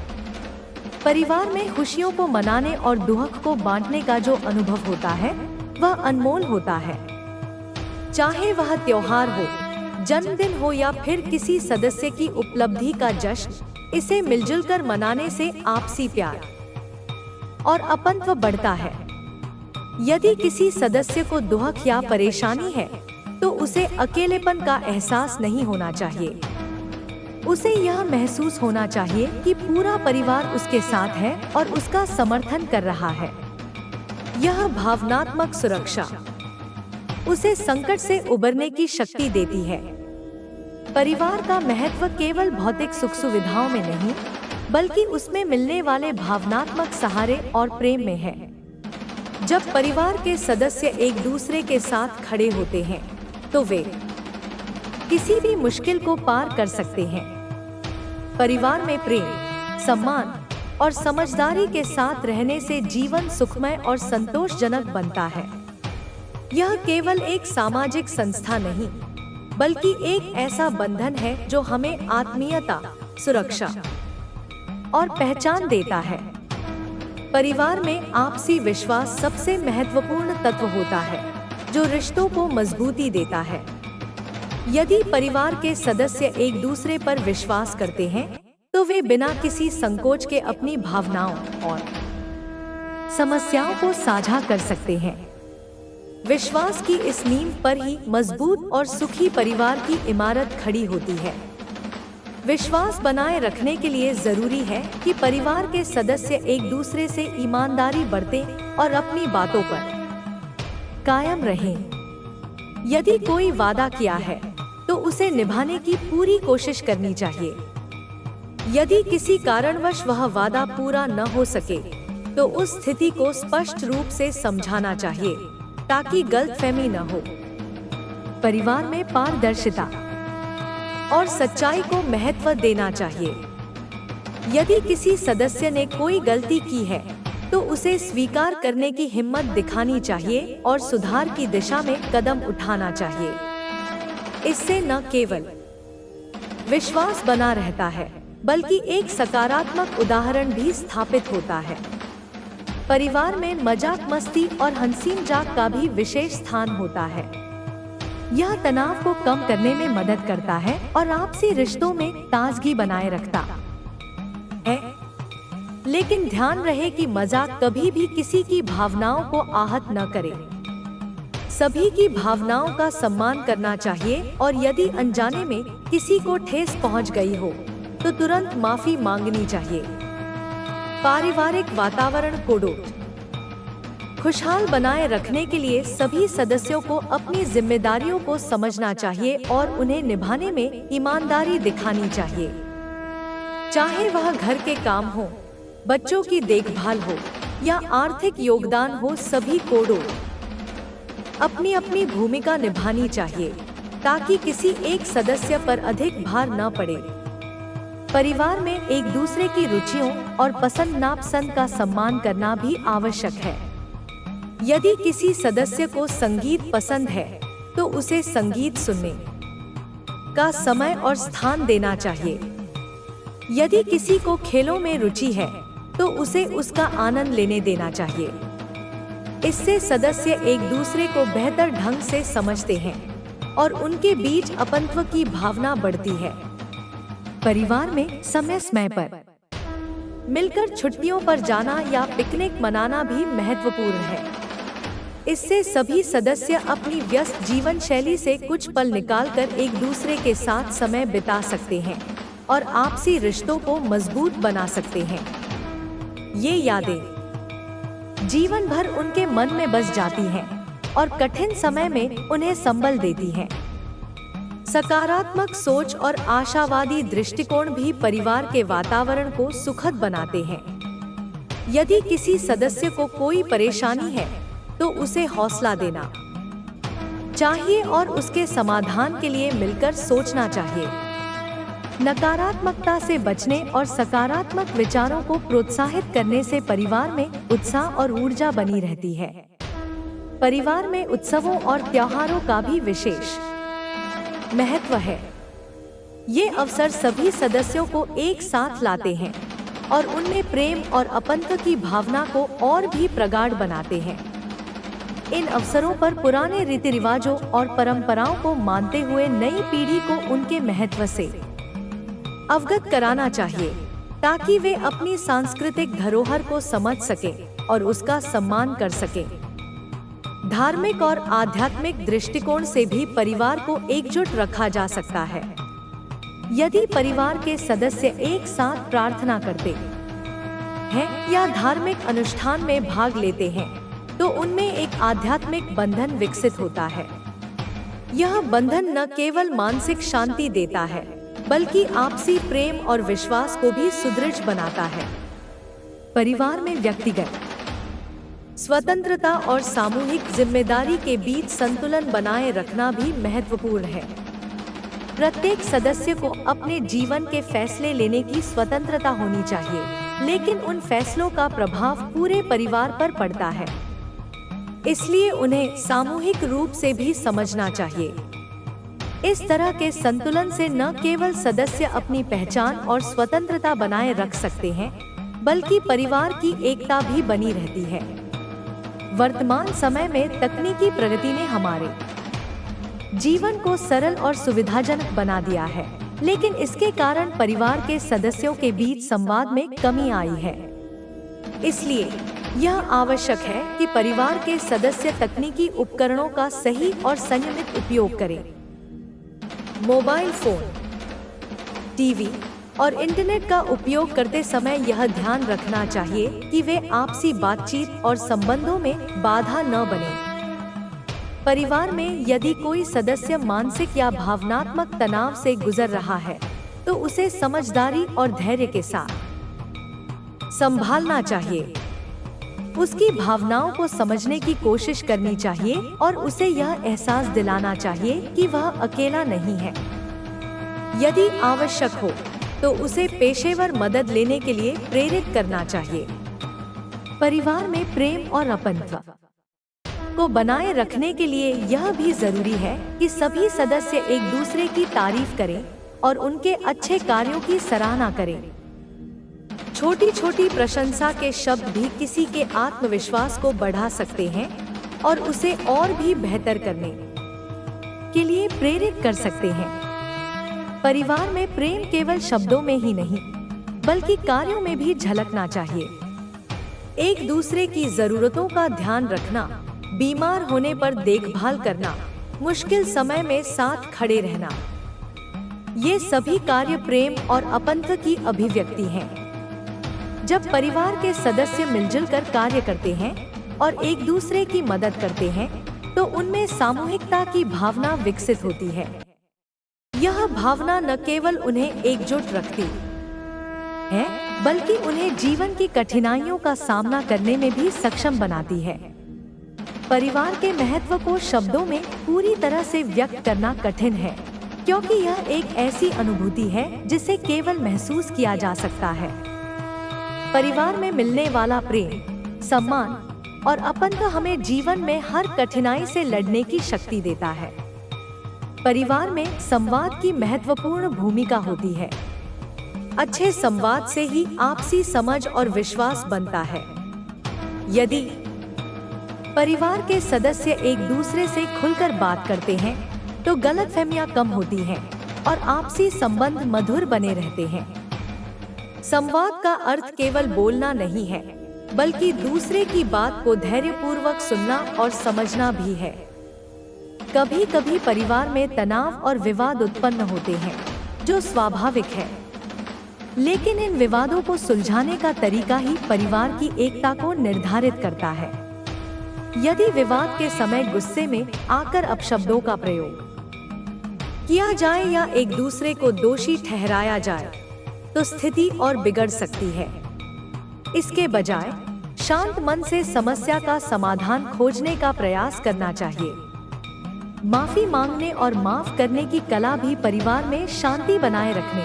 परिवार में खुशियों को मनाने और दुख को बांटने का जो अनुभव होता है, वह अनमोल होता है। चाहे वह त्योहार हो, जन्मदिन हो या फिर किसी सदस्य की उपलब्धि का जश्न, इसे मिलजुल कर मनाने से आपसी प्यार और अपनत्व बढ़ता है। यदि किसी सदस्य को दुख या परेशानी है तो उसे अकेलेपन का एहसास नहीं होना चाहिए। उसे यह महसूस होना चाहिए कि पूरा परिवार उसके साथ है और उसका समर्थन कर रहा है। यह भावनात्मक सुरक्षा उसे संकट से उबरने की शक्ति देती है। परिवार का महत्व केवल भौतिक सुख सुविधाओं में नहीं, बल्कि उसमें मिलने वाले भावनात्मक सहारे और प्रेम में है। जब परिवार के सदस्य एक दूसरे के साथ खड़े होते हैं, तो वे किसी भी मुश्किल को पार कर सकते हैं। परिवार में प्रेम, सम्मान और समझदारी के साथ रहने से जीवन सुखमय और संतोषजनक बनता है। यह केवल एक सामाजिक संस्था नहीं, बल्कि एक ऐसा बंधन है जो हमें आत्मीयता, सुरक्षा और पहचान देता है। परिवार में आपसी विश्वास सबसे महत्वपूर्ण तत्व होता है, जो रिश्तों को मजबूती देता है। यदि परिवार के सदस्य एक दूसरे पर विश्वास करते हैं, तो वे बिना किसी संकोच के अपनी भावनाओं और समस्याओं को साझा कर सकते हैं। विश्वास की इस नींव पर ही मजबूत और सुखी परिवार की इमारत खड़ी होती है। विश्वास बनाए रखने के लिए जरूरी है कि परिवार के सदस्य एक दूसरे से ईमानदारी बरतें और अपनी बातों पर कायम रहें। यदि कोई वादा किया है, तो उसे निभाने की पूरी कोशिश करनी चाहिए। यदि किसी कारणवश वह वादा पूरा न हो सके, तो उस स्थिति को स्पष्ट रूप से समझाना चाहिए, ताकि गलतफहमी न हो। परिवार में पारदर्शिता और सच्चाई को महत्व देना चाहिए। यदि किसी सदस्य ने कोई गलती की है, तो उसे स्वीकार करने की हिम्मत दिखानी चाहिए और सुधार की दिशा में कदम उठाना चाहिए। इससे न केवल विश्वास बना रहता है, बल्कि एक सकारात्मक उदाहरण भी स्थापित होता है। परिवार में मजाक, मस्ती और हंसी मजाक का भी विशेष स्थान होता है। यह तनाव को कम करने में मदद करता है और आपसी रिश्तों में ताजगी बनाए रखता है। लेकिन ध्यान रहे कि मजाक कभी भी किसी की भावनाओं को आहत न करे। सभी की भावनाओं का सम्मान करना चाहिए और यदि अनजाने में किसी को ठेस पहुंच गई हो, तो तुरंत माफी मांगनी चाहिए। पारिवारिक वातावरण को खुशहाल बनाए रखने के लिए सभी सदस्यों को अपनी जिम्मेदारियों को समझना चाहिए और उन्हें निभाने में ईमानदारी दिखानी चाहिए। चाहे वह घर के काम हो, बच्चों की देखभाल हो या आर्थिक योगदान हो, सभी को अपनी अपनी भूमिका निभानी चाहिए, ताकि किसी एक सदस्य पर अधिक भार न पड़े। परिवार में एक दूसरे की रुचियों और पसंद नापसंद का सम्मान करना भी आवश्यक है। यदि किसी सदस्य को संगीत पसंद है, तो उसे संगीत सुनने का समय और स्थान देना चाहिए। यदि किसी को खेलों में रुचि है, तो उसे उसका आनंद लेने देना चाहिए। इससे सदस्य एक दूसरे को बेहतर ढंग से समझते हैं और उनके बीच अपनत्व की भावना बढ़ती है। परिवार में समय समय पर मिलकर छुट्टियों पर जाना या पिकनिक मनाना भी महत्वपूर्ण है। इससे सभी सदस्य अपनी व्यस्त जीवन शैली से कुछ पल निकालकर एक दूसरे के साथ समय बिता सकते हैं और आपसी रिश्तों को मजबूत बना सकते हैं। ये यादें जीवन भर उनके मन में बस जाती हैं और कठिन समय में उन्हें संबल देती हैं। सकारात्मक सोच और आशावादी दृष्टिकोण भी परिवार के वातावरण को सुखद बनाते हैं। यदि किसी सदस्य को कोई परेशानी है, तो उसे हौसला देना चाहिए और उसके समाधान के लिए मिलकर सोचना चाहिए। नकारात्मकता से बचने और सकारात्मक विचारों को प्रोत्साहित करने से परिवार में उत्साह और ऊर्जा बनी रहती है। परिवार में उत्सवों और त्योहारों का भी विशेष महत्व है। ये अवसर सभी सदस्यों को एक साथ लाते हैं और उनमें प्रेम और अपनत्व की भावना को और भी प्रगाढ़ बनाते हैं। इन अवसरों पर पुराने रीति रिवाजों और परंपराओं को मानते हुए नई पीढ़ी को उनके महत्व से अवगत कराना चाहिए, ताकि वे अपनी सांस्कृतिक धरोहर को समझ सकें और उसका सम्मान कर सकें। धार्मिक और आध्यात्मिक दृष्टिकोण से भी परिवार को एकजुट रखा जा सकता है। यदि परिवार के सदस्य एक साथ प्रार्थना करते हैं या धार्मिक अनुष्ठान में भाग लेते हैं, तो उनमें एक आध्यात्मिक बंधन विकसित होता है। यह बंधन न केवल मानसिक शांति देता है, बल्कि आपसी प्रेम और विश्वास को भी सुदृढ़ बनाता है। परिवार में व्यक्तिगत स्वतंत्रता और सामूहिक जिम्मेदारी के बीच संतुलन बनाए रखना भी महत्वपूर्ण है। प्रत्येक सदस्य को अपने जीवन के फैसले लेने की स्वतंत्रता होनी चाहिए, लेकिन उन फैसलों का प्रभाव पूरे परिवार पर पड़ता है, इसलिए उन्हें सामूहिक रूप से भी समझना चाहिए। इस तरह के संतुलन से न केवल सदस्य अपनी पहचान और स्वतंत्रता बनाए रख सकते हैं, बल्कि परिवार की एकता भी बनी रहती है। वर्तमान समय में तकनीकी प्रगति ने हमारे जीवन को सरल और सुविधाजनक बना दिया है, लेकिन इसके कारण परिवार के सदस्यों के बीच संवाद में कमी आई है। इसलिए यह आवश्यक है कि परिवार के सदस्य तकनीकी उपकरणों का सही और संयमित उपयोग करें। मोबाइल फोन, टीवी और इंटरनेट का उपयोग करते समय यह ध्यान रखना चाहिए कि वे आपसी बातचीत और संबंधों में बाधा न बने। परिवार में यदि कोई सदस्य मानसिक या भावनात्मक तनाव से गुजर रहा है, तो उसे समझदारी और धैर्य के साथ संभालना चाहिए। उसकी भावनाओं को समझने की कोशिश करनी चाहिए और उसे यह एहसास दिलाना चाहिए कि वह अकेला नहीं है। यदि आवश्यक हो तो उसे पेशेवर मदद लेने के लिए प्रेरित करना चाहिए। परिवार में प्रेम और अपनत्व को बनाए रखने के लिए यह भी जरूरी है कि सभी सदस्य एक दूसरे की तारीफ करें और उनके अच्छे कार्यों की सराहना करें। छोटी छोटी प्रशंसा के शब्द भी किसी के आत्मविश्वास को बढ़ा सकते हैं और उसे और भी बेहतर करने के लिए प्रेरित कर सकते हैं। परिवार में प्रेम केवल शब्दों में ही नहीं, बल्कि कार्यों में भी झलकना चाहिए। एक दूसरे की जरूरतों का ध्यान रखना, बीमार होने पर देखभाल करना, मुश्किल समय में साथ खड़े रहना, ये सभी कार्य प्रेम और अपनत्व की अभिव्यक्ति हैं। जब परिवार के सदस्य मिलजुल कर कार्य करते हैं और एक दूसरे की मदद करते हैं, तो उनमें सामूहिकता की भावना विकसित होती है। यह भावना न केवल उन्हें एकजुट रखती है, बल्कि उन्हें जीवन की कठिनाइयों का सामना करने में भी सक्षम बनाती है। परिवार के महत्व को शब्दों में पूरी तरह से व्यक्त करना कठिन है, क्योंकि यह एक ऐसी अनुभूति है जिसे केवल महसूस किया जा सकता है। परिवार में मिलने वाला प्रेम, सम्मान और अपनत्व हमें जीवन में हर कठिनाई से लड़ने की शक्ति देता है। परिवार में संवाद की महत्वपूर्ण भूमिका होती है। अच्छे संवाद से ही आपसी समझ और विश्वास बनता है। यदि परिवार के सदस्य एक दूसरे से खुलकर बात करते हैं, तो गलतफहमियां कम होती हैं और आपसी संबंध मधुर बने रहते हैं। संवाद का अर्थ केवल बोलना नहीं है, बल्कि दूसरे की बात को धैर्यपूर्वक सुनना और समझना भी है। कभी कभी परिवार में तनाव और विवाद उत्पन्न होते हैं, जो स्वाभाविक है, लेकिन इन विवादों को सुलझाने का तरीका ही परिवार की एकता को निर्धारित करता है। यदि विवाद के समय गुस्से में आकर अपशब्दों का प्रयोग किया जाए या एक दूसरे को दोषी ठहराया जाए, तो स्थिति और बिगड़ सकती है। इसके बजाय शांत मन से समस्या का समाधान खोजने का प्रयास करना चाहिए। माफी मांगने और माफ करने की कला भी परिवार में शांति बनाए रखने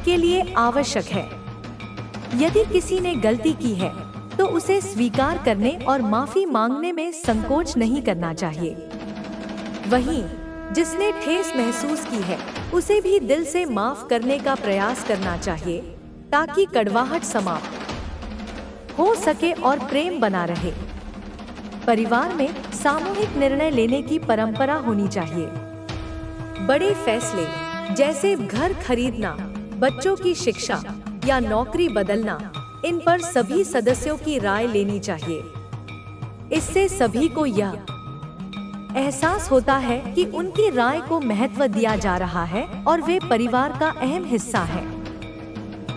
के लिए आवश्यक है। यदि किसी ने गलती की है, तो उसे स्वीकार करने और माफी मांगने में संकोच नहीं करना चाहिए। वहीं जिसने ठेस महसूस की है, उसे भी दिल से माफ करने का प्रयास करना चाहिए, ताकि कड़वाहट समाप्त हो सके और प्रेम बना रहे। परिवार में सामूहिक निर्णय लेने की परंपरा होनी चाहिए। बड़े फैसले जैसे घर खरीदना, बच्चों की शिक्षा या नौकरी बदलना, इन पर सभी सदस्यों की राय लेनी चाहिए। इससे सभी को यह एहसास होता है कि उनकी राय को महत्व दिया जा रहा है और वे परिवार का अहम हिस्सा है।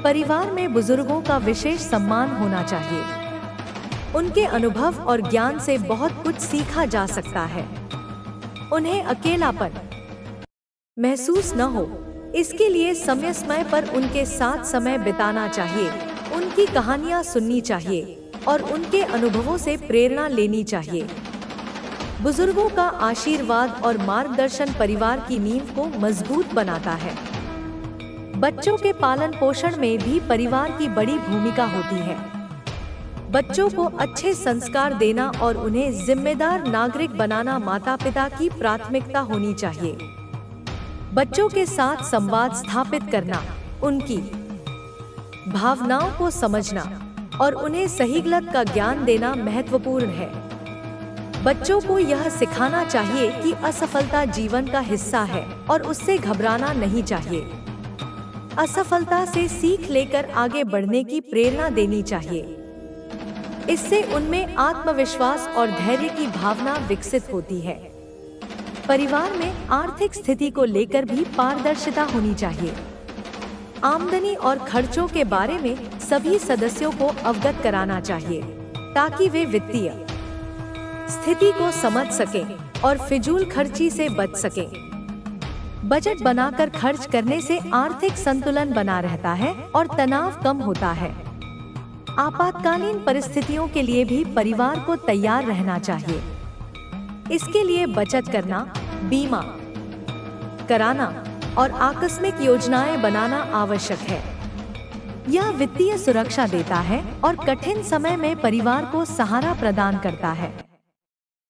परिवार में बुजुर्गों का विशेष सम्मान होना चाहिए। उनके अनुभव और ज्ञान से बहुत कुछ सीखा जा सकता है। उन्हें अकेलापन महसूस न हो, इसके लिए समय समय पर उनके साथ समय बिताना चाहिए। उनकी कहानियां सुननी चाहिए और उनके अनुभवों से प्रेरणा लेनी चाहिए। बुजुर्गों का आशीर्वाद और मार्गदर्शन परिवार की नींव को मजबूत बनाता है। बच्चों के पालन पोषण में भी परिवार की बड़ी भूमिका होती है। बच्चों को अच्छे संस्कार देना और उन्हें जिम्मेदार नागरिक बनाना माता-पिता की प्राथमिकता होनी चाहिए। बच्चों के साथ संवाद स्थापित करना, उनकी भावनाओं को समझना और उन्हें सही गलत का ज्ञान देना महत्वपूर्ण है। बच्चों को यह सिखाना चाहिए कि असफलता जीवन का हिस्सा है और उससे घबराना नहीं चाहिए। असफलता से सीख लेकर आगे बढ़ने की प्रेरणा देनी चाहिए। इससे उनमें आत्मविश्वास और धैर्य की भावना विकसित होती है। परिवार में आर्थिक स्थिति को लेकर भी पारदर्शिता होनी चाहिए। आमदनी और खर्चों के बारे में सभी सदस्यों को अवगत कराना चाहिए ताकि वे वित्तीय स्थिति को समझ सकें और फिजूल खर्ची से बच सकें। बजट बनाकर खर्च करने से आर्थिक संतुलन बना रहता है और तनाव कम होता है। आपातकालीन परिस्थितियों के लिए भी परिवार को तैयार रहना चाहिए। इसके लिए बचत करना, बीमा कराना और आकस्मिक योजनाएं बनाना आवश्यक है। यह वित्तीय सुरक्षा देता है और कठिन समय में परिवार को सहारा प्रदान करता है।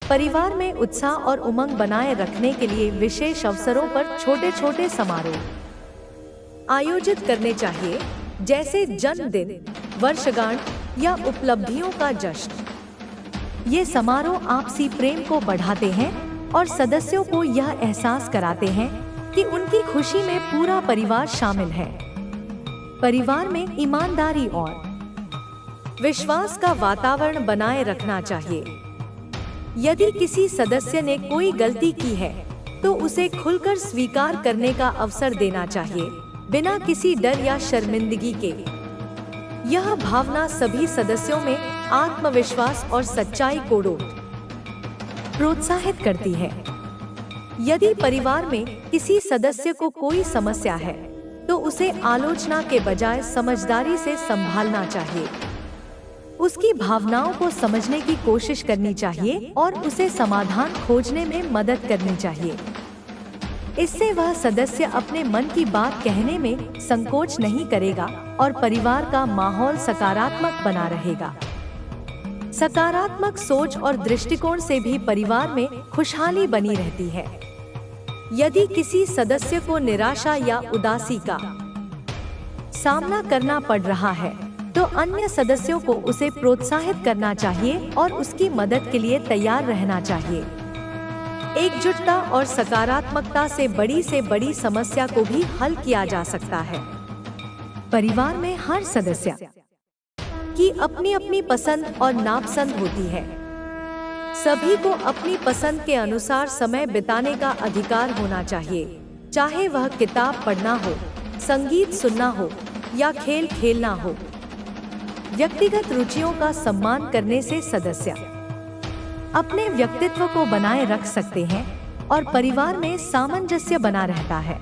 परिवार में उत्साह और उमंग बनाए रखने के लिए विशेष अवसरों पर छोटे छोटे समारोह आयोजित करने चाहिए, जैसे जन्मदिन, वर्षगांठ या उपलब्धियों का जश्न। ये समारोह आपसी प्रेम को बढ़ाते हैं और सदस्यों को यह एहसास कराते हैं कि उनकी खुशी में पूरा परिवार शामिल है। परिवार में ईमानदारी और विश्वास का वातावरण बनाए रखना चाहिए। यदि किसी सदस्य ने कोई गलती की है तो उसे खुलकर स्वीकार करने का अवसर देना चाहिए, बिना किसी डर या शर्मिंदगी के। यह भावना सभी सदस्यों में आत्मविश्वास और सच्चाई को प्रोत्साहित करती है। यदि परिवार में किसी सदस्य को कोई समस्या है तो उसे आलोचना के बजाय समझदारी से संभालना चाहिए। उसकी भावनाओं को समझने की कोशिश करनी चाहिए और उसे समाधान खोजने में मदद करनी चाहिए। इससे वह सदस्य अपने मन की बात कहने में संकोच नहीं करेगा और परिवार का माहौल सकारात्मक बना रहेगा। सकारात्मक सोच और दृष्टिकोण से भी परिवार में खुशहाली बनी रहती है। यदि किसी सदस्य को निराशा या उदासी का सामना करना पड़ रहा है तो अन्य सदस्यों को उसे प्रोत्साहित करना चाहिए और उसकी मदद के लिए तैयार रहना चाहिए। एकजुटता और सकारात्मकता से बड़ी समस्या को भी हल किया जा सकता है। परिवार में हर सदस्य की अपनी अपनी पसंद और नापसंद होती है। सभी को अपनी पसंद के अनुसार समय बिताने का अधिकार होना चाहिए, चाहे वह किताब पढ़ना हो, संगीत सुनना हो या खेल खेलना हो। व्यक्तिगत रुचियों का सम्मान करने से सदस्य अपने व्यक्तित्व को बनाए रख सकते हैं और परिवार में सामंजस्य बना रहता है।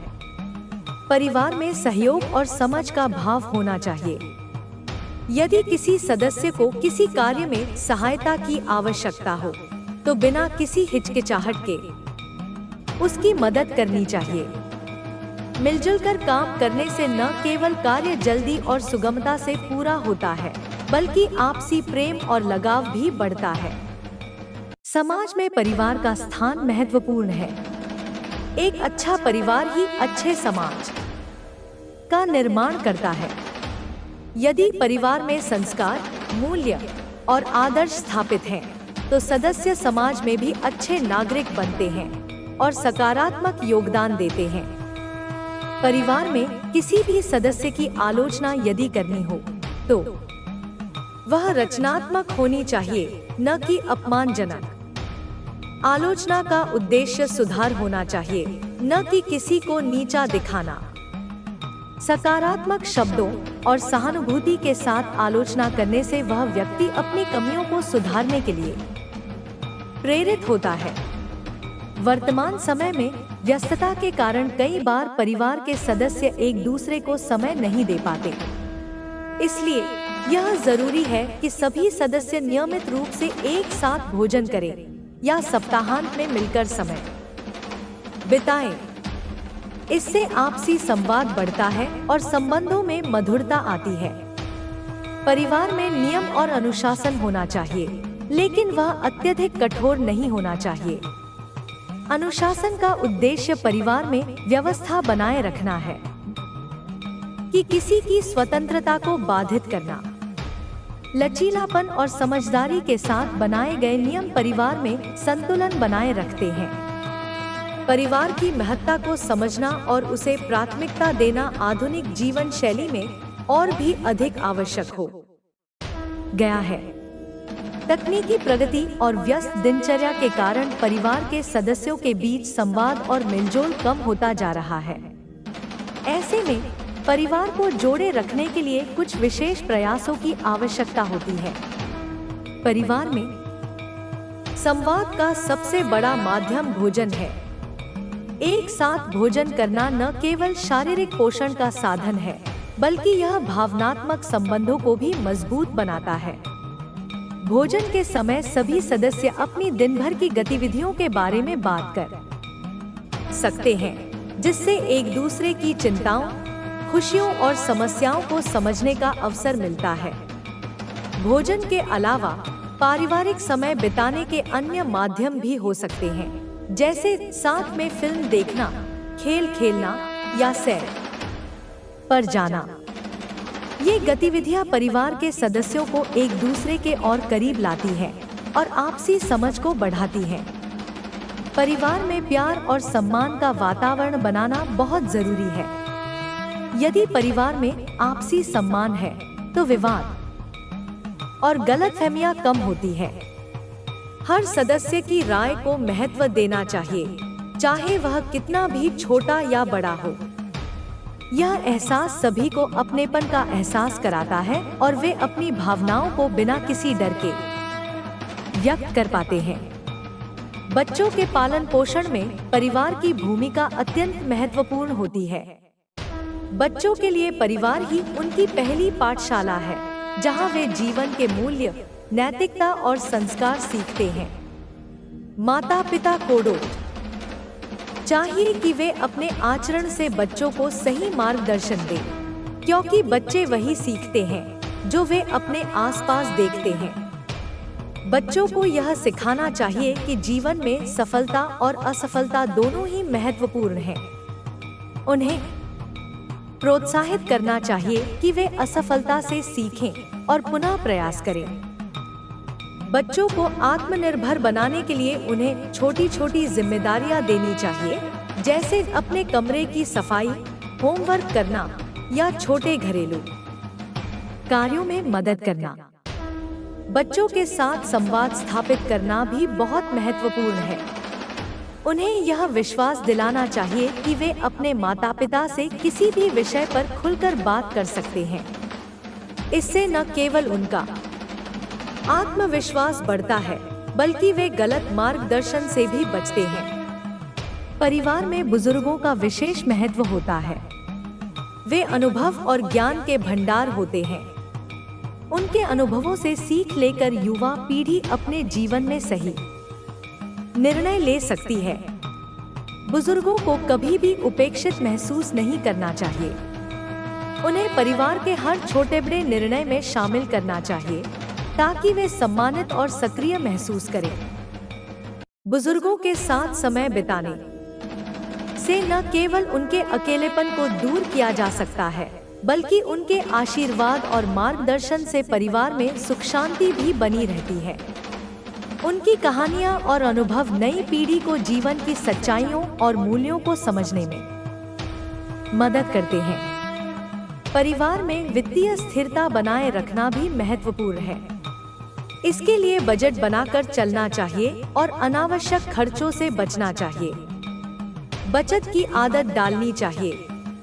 परिवार में सहयोग और समझ का भाव होना चाहिए। यदि किसी सदस्य को किसी कार्य में सहायता की आवश्यकता हो तो बिना किसी हिचकिचाहट के उसकी मदद करनी चाहिए। मिलजुल कर काम करने से न केवल कार्य जल्दी और सुगमता से पूरा होता है, बल्कि आपसी प्रेम और लगाव भी बढ़ता है। समाज में परिवार का स्थान महत्वपूर्ण है। एक अच्छा परिवार ही अच्छे समाज का निर्माण करता है। यदि परिवार में संस्कार, मूल्य और आदर्श स्थापित हैं, तो सदस्य समाज में भी अच्छे नागरिक बनते हैं और सकारात्मक योगदान देते हैं। परिवार में किसी भी सदस्य की आलोचना यदि करनी हो तो वह रचनात्मक होनी चाहिए न कि अपमानजनक। आलोचना का उद्देश्य सुधार होना चाहिए, न कि किसी को नीचा दिखाना। सकारात्मक शब्दों और सहानुभूति के साथ आलोचना करने से वह व्यक्ति अपनी कमियों को सुधारने के लिए प्रेरित होता है। वर्तमान समय में व्यस्तता के कारण कई बार परिवार के सदस्य एक दूसरे को समय नहीं दे पाते। इसलिए यह जरूरी है कि सभी सदस्य नियमित रूप से एक साथ भोजन करें या सप्ताहांत में मिलकर समय बिताएं। इससे आपसी संवाद बढ़ता है और संबंधों में मधुरता आती है। परिवार में नियम और अनुशासन होना चाहिए, लेकिन वह अत्यधिक कठोर नहीं होना चाहिए। अनुशासन का उद्देश्य परिवार में व्यवस्था बनाए रखना है, कि किसी की स्वतंत्रता को बाधित करना। लचीलापन और समझदारी के साथ बनाए गए नियम परिवार में संतुलन बनाए रखते हैं। परिवार की महत्ता को समझना और उसे प्राथमिकता देना आधुनिक जीवन शैली में और भी अधिक आवश्यक हो गया है। तकनीकी प्रगति और व्यस्त दिनचर्या के कारण परिवार के सदस्यों के बीच संवाद और मेलजोल कम होता जा रहा है। ऐसे में परिवार को जोड़े रखने के लिए कुछ विशेष प्रयासों की आवश्यकता होती है। परिवार में संवाद का सबसे बड़ा माध्यम भोजन है। एक साथ भोजन करना न केवल शारीरिक पोषण का साधन है, बल्कि यह भावनात्मक संबंधों को भी मजबूत बनाता है। भोजन के समय सभी सदस्य अपनी दिन भर की गतिविधियों के बारे में बात कर सकते हैं, जिससे एक दूसरे की चिंताओं, खुशियों और समस्याओं को समझने का अवसर मिलता है। भोजन के अलावा पारिवारिक समय बिताने के अन्य माध्यम भी हो सकते हैं, जैसे साथ में फिल्म देखना, खेल खेलना या सैर पर जाना। ये गतिविधियां परिवार के सदस्यों को एक दूसरे के और करीब लाती हैं और आपसी समझ को बढ़ाती हैं। परिवार में प्यार और सम्मान का वातावरण बनाना बहुत जरूरी है। यदि परिवार में आपसी सम्मान है, तो विवाद और गलतफहमियां कम होती है। हर सदस्य की राय को महत्व देना चाहिए, चाहे वह कितना भी छोटा या बड़ा हो। यह एहसास सभी को अपनेपन का एहसास कराता है और वे अपनी भावनाओं को बिना किसी डर के व्यक्त कर पाते हैं। बच्चों के पालन पोषण में परिवार की भूमिका अत्यंत महत्वपूर्ण होती है। बच्चों के लिए परिवार ही उनकी पहली पाठशाला है, जहां वे जीवन के मूल्य, नैतिकता और संस्कार सीखते हैं। माता-पिता को चाहिए कि वे अपने आचरण से बच्चों को सही मार्गदर्शन दें, क्योंकि बच्चे वही सीखते हैं जो वे अपने आसपास देखते हैं। बच्चों को यह सिखाना चाहिए कि जीवन में सफलता और असफलता दोनों ही महत्वपूर्ण हैं। उन्हें प्रोत्साहित करना चाहिए कि वे असफलता से सीखें और पुनः प्रयास करें। बच्चों को आत्मनिर्भर बनाने के लिए उन्हें छोटी छोटी जिम्मेदारियां देनी चाहिए, जैसे अपने कमरे की सफाई, होमवर्क करना या छोटे घरेलू कार्यों में मदद करना। बच्चों के साथ संवाद स्थापित करना भी बहुत महत्वपूर्ण है। उन्हें यह विश्वास दिलाना चाहिए कि वे अपने माता-पिता से किसी भी विषय पर खुलकर बात कर सकते हैं। इससे न केवल उनका आत्मविश्वास बढ़ता है, बल्कि वे गलत मार्गदर्शन से भी बचते हैं। परिवार में बुजुर्गों का विशेष महत्व होता है। वे अनुभव और ज्ञान के भंडार होते हैं। उनके अनुभवों से सीख लेकर युवा पीढ़ी अपने जीवन में सही निर्णय ले सकती है। बुजुर्गों को कभी भी उपेक्षित महसूस नहीं करना चाहिए। उन्हें परिवार के हर छोटे बड़े निर्णय में शामिल करना चाहिए, ताकि वे सम्मानित और सक्रिय महसूस करें। बुजुर्गों के साथ समय बिताने से न केवल उनके अकेलेपन को दूर किया जा सकता है, बल्कि उनके आशीर्वाद और मार्गदर्शन से परिवार में सुख शांति भी बनी रहती है। उनकी कहानियां और अनुभव नई पीढ़ी को जीवन की सच्चाइयों और मूल्यों को समझने में मदद करते हैं। परिवार में वित्तीय स्थिरता बनाए रखना भी महत्वपूर्ण है। इसके लिए बजट बनाकर चलना चाहिए और अनावश्यक खर्चों से बचना चाहिए। बचत की आदत डालनी चाहिए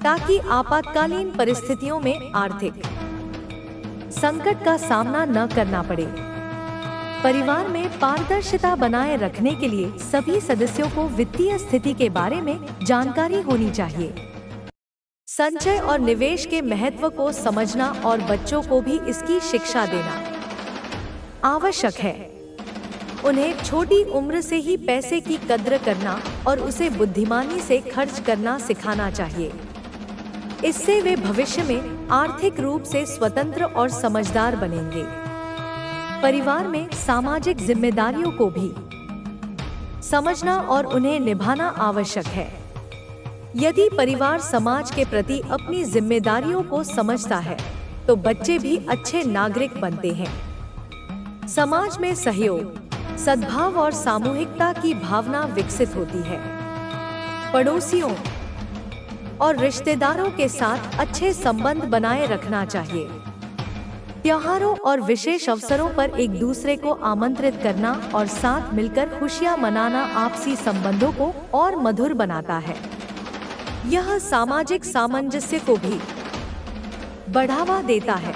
ताकि आपातकालीन परिस्थितियों में आर्थिक संकट का सामना न करना पड़े। परिवार में पारदर्शिता बनाए रखने के लिए सभी सदस्यों को वित्तीय स्थिति के बारे में जानकारी होनी चाहिए। संचय और निवेश के महत्व को समझना और बच्चों को भी इसकी शिक्षा देना आवश्यक है। उन्हें छोटी उम्र से ही पैसे की कद्र करना और उसे बुद्धिमानी से खर्च करना सिखाना चाहिए। इससे वे भविष्य में आर्थिक रूप से स्वतंत्र और समझदार बनेंगे। परिवार में सामाजिक जिम्मेदारियों को भी समझना और उन्हें निभाना आवश्यक है। यदि परिवार समाज के प्रति अपनी जिम्मेदारियों को समझता है, तो बच्चे भी अच्छे नागरिक बनते हैं। समाज में सहयोग, सद्भाव और सामूहिकता की भावना विकसित होती है। पड़ोसियों और रिश्तेदारों के साथ अच्छे संबंध बनाए रखना चाहिए। त्योहारों और विशेष अवसरों पर एक दूसरे को आमंत्रित करना और साथ मिलकर खुशियां मनाना आपसी संबंधों को और मधुर बनाता है। यह सामाजिक सामंजस्य को भी बढ़ावा देता है।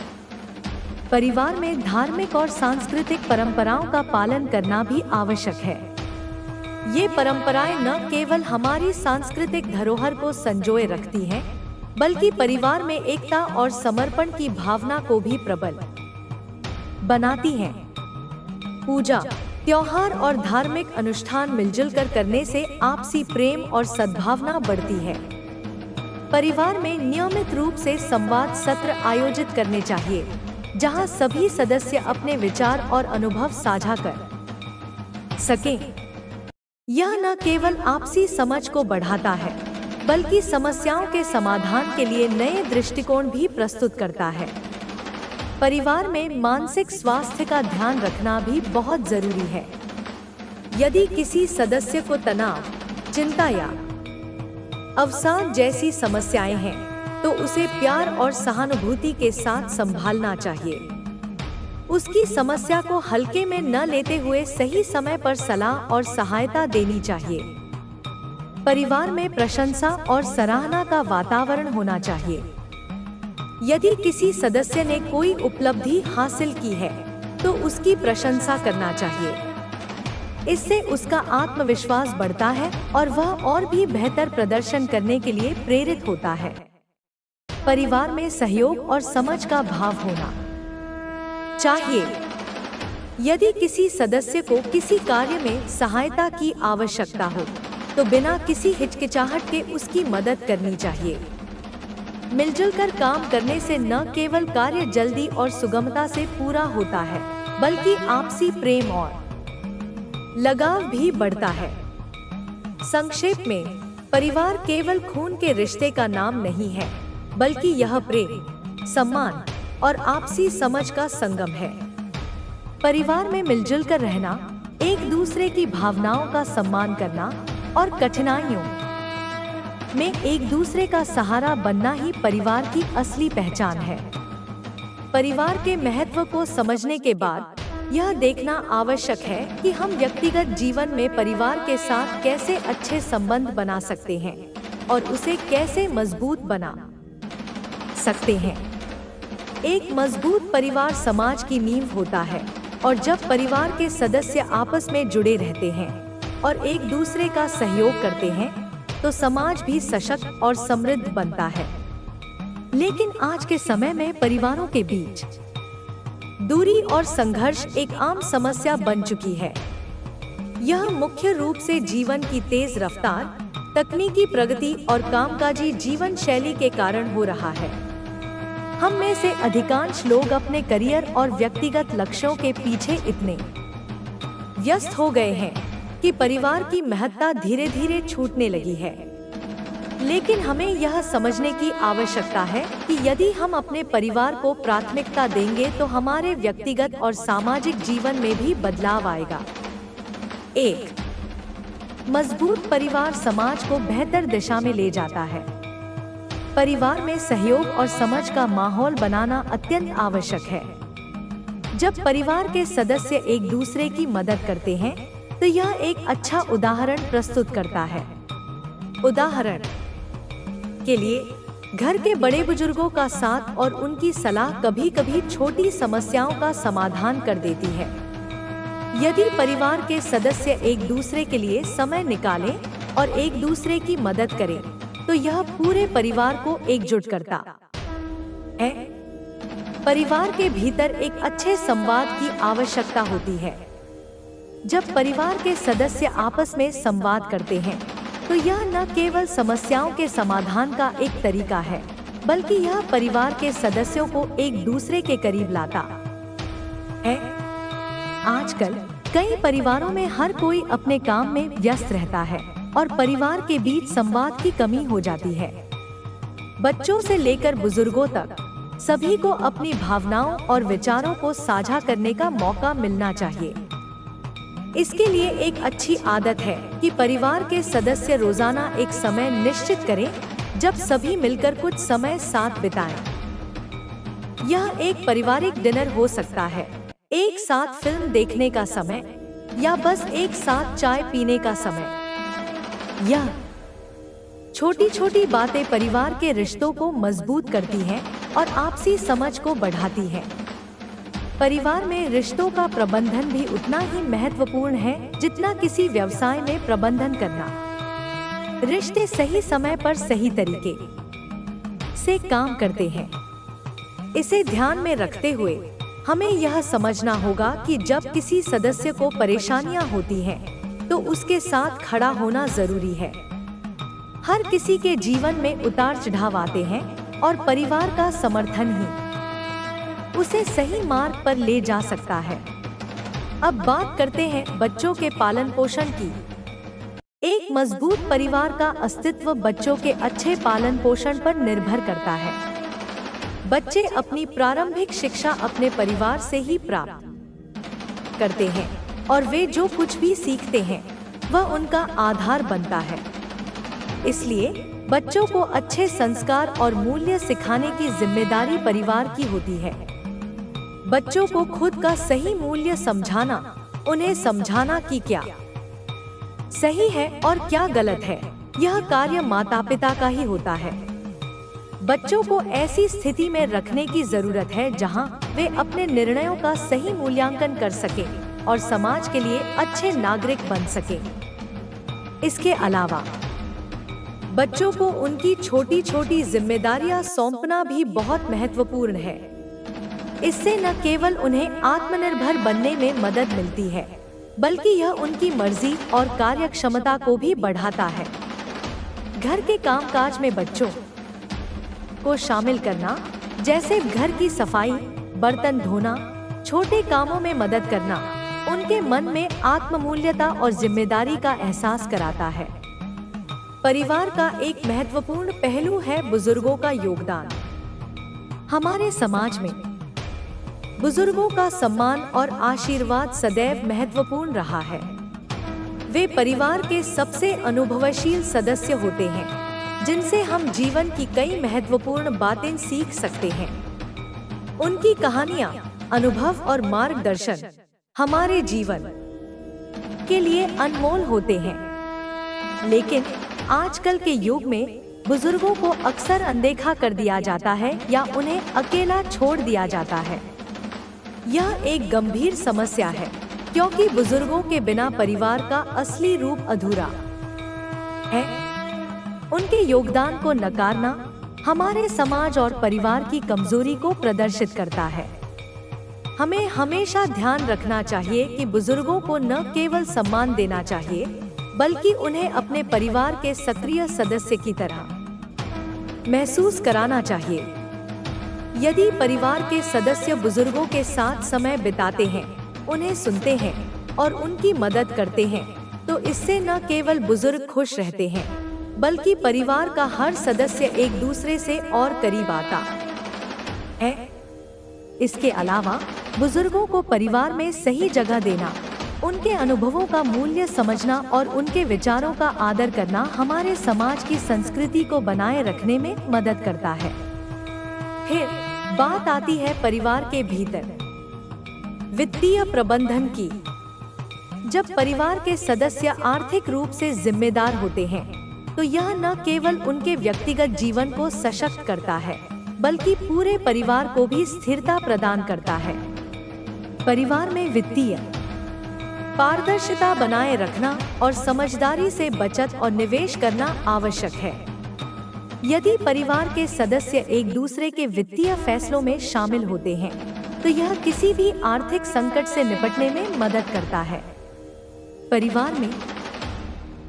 परिवार में धार्मिक और सांस्कृतिक परंपराओं का पालन करना भी आवश्यक है। ये परंपराएं न केवल हमारी सांस्कृतिक धरोहर को संजोए रखती हैं, बल्कि परिवार में एकता और समर्पण की भावना को भी प्रबल बनाती हैं। पूजा, त्योहार और धार्मिक अनुष्ठान मिलजुल कर करने से आपसी प्रेम और सद्भावना बढ़ती है। परिवार में नियमित रूप से संवाद सत्र आयोजित करने चाहिए, जहां सभी सदस्य अपने विचार और अनुभव साझा कर सकें। यह न केवल आपसी समझ को बढ़ाता है, बल्कि समस्याओं के समाधान के लिए नए दृष्टिकोण भी प्रस्तुत करता है। परिवार में मानसिक स्वास्थ्य का ध्यान रखना भी बहुत जरूरी है। यदि किसी सदस्य को तनाव, चिंता या अवसाद जैसी समस्याएं हैं, तो उसे प्यार और सहानुभूति के साथ संभालना चाहिए। उसकी समस्या को हल्के में न लेते हुए सही समय पर सलाह और सहायता देनी चाहिए। परिवार में प्रशंसा और सराहना का वातावरण होना चाहिए। यदि किसी सदस्य ने कोई उपलब्धि हासिल की है, तो उसकी प्रशंसा करना चाहिए। इससे उसका आत्मविश्वास बढ़ता है और वह और भी बेहतर प्रदर्शन करने के लिए प्रेरित होता है। परिवार में सहयोग और समझ का भाव होना चाहिए। यदि किसी सदस्य को किसी कार्य में सहायता की आवश्यकता हो, तो बिना किसी हिचकिचाहट के उसकी मदद करनी चाहिए। मिलजुल कर काम करने से न केवल कार्य जल्दी और सुगमता से पूरा होता है, बल्कि आपसी प्रेम और लगाव भी बढ़ता है। संक्षेप में, परिवार केवल खून के रिश्ते का नाम नहीं है, बल्कि यह प्रेम, सम्मान और आपसी समझ का संगम है। परिवार में मिलजुल कर रहना, एक दूसरे की भावनाओं का सम्मान करना और कठिनाइयों में एक दूसरे का सहारा बनना ही परिवार की असली पहचान है। परिवार के महत्व को समझने के बाद यह देखना आवश्यक है कि हम व्यक्तिगत जीवन में परिवार के साथ कैसे अच्छे संबंध बना सकते हैं और उसे कैसे मजबूत बना सकते हैं। एक मजबूत परिवार समाज की नींव होता है, और जब परिवार के सदस्य आपस में जुड़े रहते हैं और एक दूसरे का सहयोग करते हैं, तो समाज भी सशक्त और समृद्ध बनता है। लेकिन आज के समय में परिवारों के बीच दूरी और संघर्ष एक आम समस्या बन चुकी है। यह मुख्य रूप से जीवन की तेज रफ्तार, तकनीकी प्रगति और कामकाजी जीवन शैली के कारण हो रहा है। हम में से अधिकांश लोग अपने करियर और व्यक्तिगत लक्ष्यों के पीछे इतने व्यस्त हो गए हैं कि परिवार की महत्ता धीरे धीरे छूटने लगी है। लेकिन हमें यह समझने की आवश्यकता है कि यदि हम अपने परिवार को प्राथमिकता देंगे, तो हमारे व्यक्तिगत और सामाजिक जीवन में भी बदलाव आएगा। एक मजबूत परिवार समाज को बेहतर दिशा में ले जाता है। परिवार में सहयोग और समझ का माहौल बनाना अत्यंत आवश्यक है। जब परिवार के सदस्य एक दूसरे की मदद करते हैं तो यह एक अच्छा उदाहरण प्रस्तुत करता है। उदाहरण के लिए, घर के बड़े बुजुर्गों का साथ और उनकी सलाह कभी-कभी छोटी समस्याओं का समाधान कर देती है। यदि परिवार के सदस्य एक दूसरे के लिए समय निकालें और एक दूसरे की मदद करें, तो यह पूरे परिवार को एकजुट करता है। परिवार के भीतर एक अच्छे संवाद की आवश्यकता होती है। जब परिवार के सदस्य आपस में संवाद करते हैं, तो यह न केवल समस्याओं के समाधान का एक तरीका है, बल्कि यह परिवार के सदस्यों को एक दूसरे के करीब लाता है। आजकल कई परिवारों में हर कोई अपने काम में व्यस्त रहता है और परिवार के बीच संवाद की कमी हो जाती है। बच्चों से लेकर बुजुर्गों तक सभी को अपनी भावनाओं और विचारों को साझा करने का मौका मिलना चाहिए। इसके लिए एक अच्छी आदत है कि परिवार के सदस्य रोजाना एक समय निश्चित करें जब सभी मिलकर कुछ समय साथ बिताएं। यह एक पारिवारिक डिनर हो सकता है, एक साथ फिल्म देखने का समय, या बस एक साथ चाय पीने का समय। यह छोटी छोटी बातें परिवार के रिश्तों को मजबूत करती हैं और आपसी समझ को बढ़ाती हैं। परिवार में रिश्तों का प्रबंधन भी उतना ही महत्वपूर्ण है जितना किसी व्यवसाय में प्रबंधन करना। रिश्ते सही समय पर सही तरीके से काम करते हैं। इसे ध्यान में रखते हुए हमें यह समझना होगा कि जब किसी सदस्य को परेशानियां होती हैं, तो उसके साथ खड़ा होना जरूरी है। हर किसी के जीवन में उतार चढ़ाव आते हैं और परिवार का समर्थन ही उसे सही मार्ग पर ले जा सकता है। अब बात करते हैं बच्चों के पालन पोषण की। एक मजबूत परिवार का अस्तित्व बच्चों के अच्छे पालन पोषण पर निर्भर करता है। बच्चे अपनी प्रारंभिक शिक्षा अपने परिवार से ही प्राप्त करते हैं और वे जो कुछ भी सीखते हैं वह उनका आधार बनता है। इसलिए बच्चों को अच्छे संस्कार और मूल्य सिखाने की जिम्मेदारी परिवार की होती है। बच्चों को खुद का सही मूल्य समझाना, उन्हें समझाना कि क्या सही है और क्या गलत है, यह कार्य माता पिता का ही होता है। बच्चों को ऐसी स्थिति में रखने की जरूरत है जहां वे अपने निर्णयों का सही मूल्यांकन कर सकें और समाज के लिए अच्छे नागरिक बन सकें। इसके अलावा बच्चों को उनकी छोटी छोटी जिम्मेदारियां सौंपना भी बहुत महत्वपूर्ण है। इससे न केवल उन्हें आत्मनिर्भर बनने में मदद मिलती है, बल्कि यह उनकी मर्जी और कार्यक्षमता को भी बढ़ाता है। घर के कामकाज में बच्चों को शामिल करना, जैसे घर की सफाई, बर्तन धोना, छोटे कामों में मदद करना, उनके मन में आत्ममूल्यता और जिम्मेदारी का एहसास कराता है। परिवार का एक महत्वपूर्ण पहलू है बुजुर्गों का योगदान। हमारे समाज में बुजुर्गों का सम्मान और आशीर्वाद सदैव महत्वपूर्ण रहा है। वे परिवार के सबसे अनुभवशील सदस्य होते हैं, जिनसे हम जीवन की कई महत्वपूर्ण बातें सीख सकते हैं। उनकी कहानियां, अनुभव और मार्गदर्शन हमारे जीवन के लिए अनमोल होते हैं। लेकिन आजकल के युग में बुजुर्गों को अक्सर अनदेखा कर दिया जाता है या उन्हें अकेला छोड़ दिया जाता है। यह एक गंभीर समस्या है, क्योंकि बुजुर्गों के बिना परिवार का असली रूप अधूरा है। उनके योगदान को नकारना हमारे समाज और परिवार की कमजोरी को प्रदर्शित करता है। हमें हमेशा ध्यान रखना चाहिए कि बुजुर्गों को न केवल सम्मान देना चाहिए, बल्कि उन्हें अपने परिवार के सक्रिय सदस्य की तरह महसूस कराना चाहिए। यदि परिवार के सदस्य बुजुर्गों के साथ समय बिताते हैं, उन्हें सुनते हैं और उनकी मदद करते हैं, तो इससे न केवल बुजुर्ग खुश रहते हैं, बल्कि परिवार का हर सदस्य एक दूसरे से और करीब आता है। इसके अलावा बुजुर्गों को परिवार में सही जगह देना, उनके अनुभवों का मूल्य समझना और उनके विचारों का आदर करना हमारे समाज की संस्कृति को बनाए रखने में मदद करता है। फिर बात आती है परिवार के भीतर वित्तीय प्रबंधन की। जब परिवार के सदस्य आर्थिक रूप से जिम्मेदार होते हैं, तो यह न केवल उनके व्यक्तिगत जीवन को सशक्त करता है, बल्कि पूरे परिवार को भी स्थिरता प्रदान करता है। परिवार में वित्तीय पारदर्शिता बनाए रखना और समझदारी से बचत और निवेश करना आवश्यक है। यदि परिवार के सदस्य एक दूसरे के वित्तीय फैसलों में शामिल होते हैं, तो यह किसी भी आर्थिक संकट से निपटने में मदद करता है। परिवार में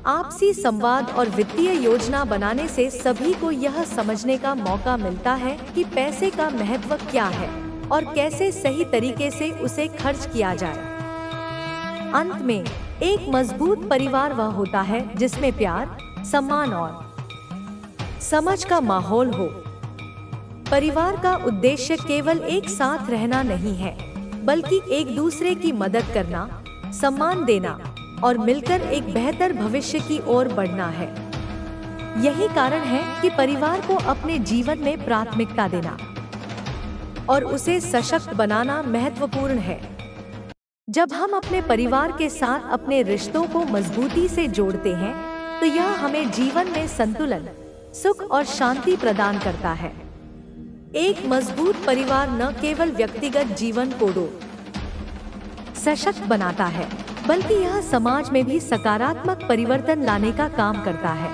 आपसी संवाद और वित्तीय योजना बनाने से सभी को यह समझने का मौका मिलता है कि पैसे का महत्व क्या है और कैसे सही तरीके से उसे खर्च किया जाए। अंत में, एक मजबूत परिवार वह होता है जिसमें प्यार, सम्मान और समझ का माहौल हो। परिवार का उद्देश्य केवल एक साथ रहना नहीं है, बल्कि एक दूसरे की मदद करना, सम्मान देना और मिलकर एक बेहतर भविष्य की ओर बढ़ना है। यही कारण है कि परिवार को अपने जीवन में प्राथमिकता देना और उसे सशक्त बनाना महत्वपूर्ण है। जब हम अपने परिवार के साथ अपने रिश्तों को मजबूती से जोड़ते हैं, तो यह हमें जीवन में संतुलन, सुख और शांति प्रदान करता है। एक मजबूत परिवार न केवल व्यक्तिगत जीवन को सशक्त बनाता है, बल्कि यह समाज में भी सकारात्मक परिवर्तन लाने का काम करता है।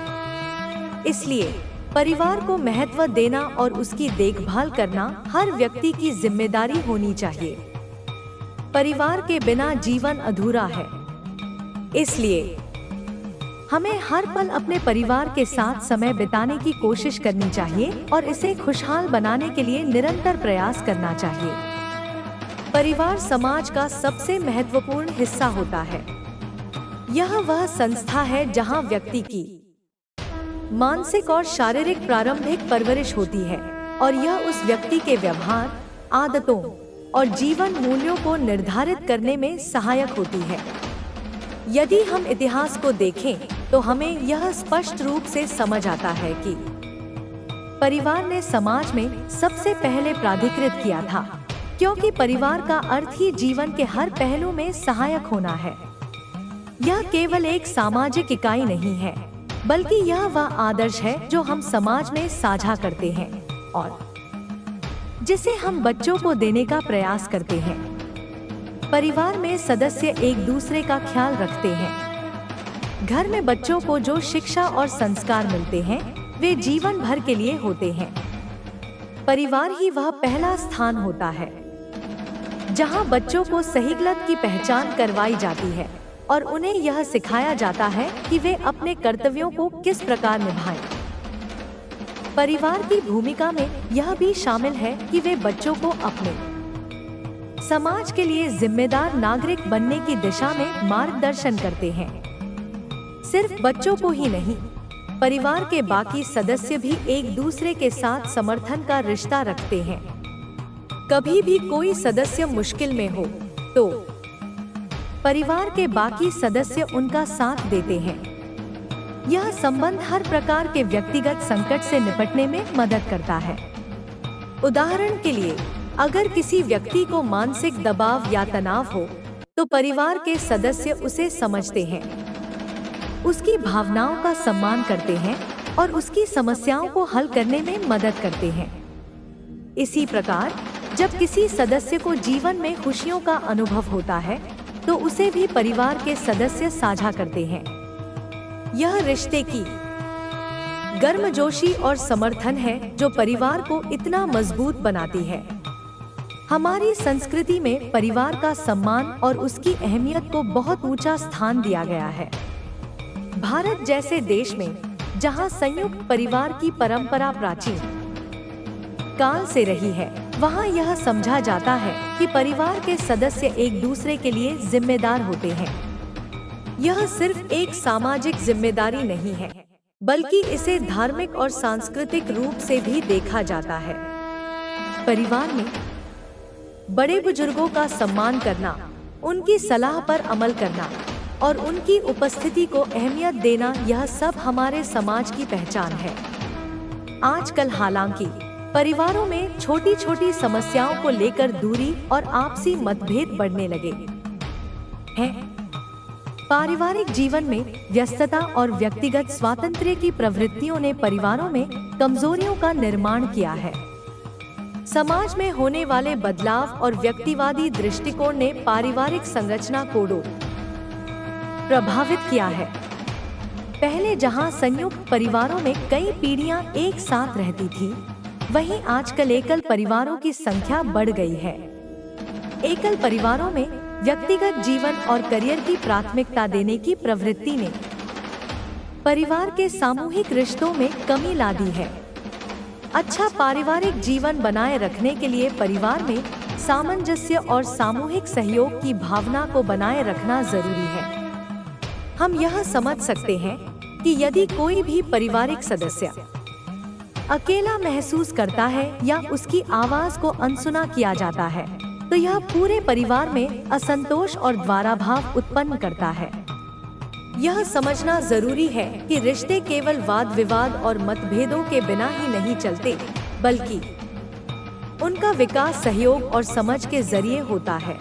इसलिए परिवार को महत्व देना और उसकी देखभाल करना हर व्यक्ति की जिम्मेदारी होनी चाहिए। परिवार के बिना जीवन अधूरा है, इसलिए हमें हर पल अपने परिवार के साथ समय बिताने की कोशिश करनी चाहिए और इसे खुशहाल बनाने के लिए निरंतर प्रयास करना चाहिए। परिवार समाज का सबसे महत्वपूर्ण हिस्सा होता है। यह वह संस्था है जहां व्यक्ति की मानसिक और शारीरिक प्रारंभिक परवरिश होती है और यह उस व्यक्ति के व्यवहार, आदतों और जीवन मूल्यों को निर्धारित करने में सहायक होती है। यदि हम इतिहास को देखें, तो हमें यह स्पष्ट रूप से समझ आता है कि परिवार ने समाज में सबसे पहले प्राधिकृत किया था, क्योंकि परिवार का अर्थ ही जीवन के हर पहलू में सहायक होना है। यह केवल एक सामाजिक इकाई नहीं है, बल्कि यह वह आदर्श है जो हम समाज में साझा करते हैं और जिसे हम बच्चों को देने का प्रयास करते हैं। परिवार में सदस्य एक दूसरे का ख्याल रखते हैं। घर में बच्चों को जो शिक्षा और संस्कार मिलते हैं, वे जीवन भर के लिए होते हैं। परिवार ही वह पहला स्थान होता है जहां बच्चों को सही गलत की पहचान करवाई जाती है और उन्हें यह सिखाया जाता है कि वे अपने कर्तव्यों को किस प्रकार निभाएं। परिवार की भूमिका में यह भी शामिल है कि वे बच्चों को अपने समाज के लिए जिम्मेदार नागरिक बनने की दिशा में मार्गदर्शन करते हैं। सिर्फ बच्चों को ही नहीं, परिवार के बाकी सदस्य भी एक दूसरे के साथ समर्थन का रिश्ता रखते हैं। कभी भी कोई सदस्य मुश्किल में हो, तो परिवार के बाकी सदस्य उनका साथ देते हैं। यह संबंध हर प्रकार के व्यक्तिगत संकट से निपटने में मदद करता है। उदाहरण के लिए, अगर किसी व्यक्ति को मानसिक दबाव या तनाव हो, तो परिवार के सदस्य उसे समझते हैं, उसकी भावनाओं का सम्मान करते हैं और उसकी समस्याओं को हल करने में मदद करते हैं। इसी प्रकार, जब किसी सदस्य को जीवन में खुशियों का अनुभव होता है, तो उसे भी परिवार के सदस्य साझा करते हैं। यह रिश्ते की गर्मजोशी और समर्थन है जो परिवार को इतना मजबूत बनाती है। हमारी संस्कृति में परिवार का सम्मान और उसकी अहमियत को बहुत ऊंचा स्थान दिया गया है। भारत जैसे देश में, जहां संयुक्त परिवार की परंपरा प्राचीन काल से रही है, वहां यह समझा जाता है कि परिवार के सदस्य एक दूसरे के लिए जिम्मेदार होते हैं। यह सिर्फ एक सामाजिक जिम्मेदारी नहीं है, बल्कि इसे धार्मिक और सांस्कृतिक रूप से भी देखा जाता है। परिवार में बड़े बुजुर्गों का सम्मान करना, उनकी सलाह पर अमल करना और उनकी उपस्थिति को अहमियत देना, यह सब हमारे समाज की पहचान है। आजकल हालांकि परिवारों में छोटी छोटी समस्याओं को लेकर दूरी और आपसी मतभेद बढ़ने लगे हैं। पारिवारिक जीवन में व्यस्तता और व्यक्तिगत स्वातंत्र्य की प्रवृत्तियों ने परिवारों में कमजोरियों का निर्माण किया है। समाज में होने वाले बदलाव और व्यक्तिवादी दृष्टिकोण ने पारिवारिक संरचना को प्रभावित किया है। पहले जहां संयुक्त परिवारों में कई पीढ़ियां एक साथ रहती थी, वहीं आजकल एकल परिवारों की संख्या बढ़ गई है। एकल परिवारों में व्यक्तिगत जीवन और करियर की प्राथमिकता देने की प्रवृत्ति ने परिवार के सामूहिक रिश्तों में कमी ला दी है। अच्छा पारिवारिक जीवन बनाए रखने के लिए परिवार में सामंजस्य और सामूहिक सहयोग की भावना को बनाए रखना जरूरी है। हम यह समझ सकते हैं कि यदि कोई भी पारिवारिक सदस्य अकेला महसूस करता है या उसकी आवाज को अनसुना किया जाता है, तो यह पूरे परिवार में असंतोष और द्वाराभाव उत्पन्न करता है। यह समझना जरूरी है कि रिश्ते केवल वाद विवाद और मतभेदों के बिना ही नहीं चलते, बल्कि उनका विकास सहयोग और समझ के जरिए होता है।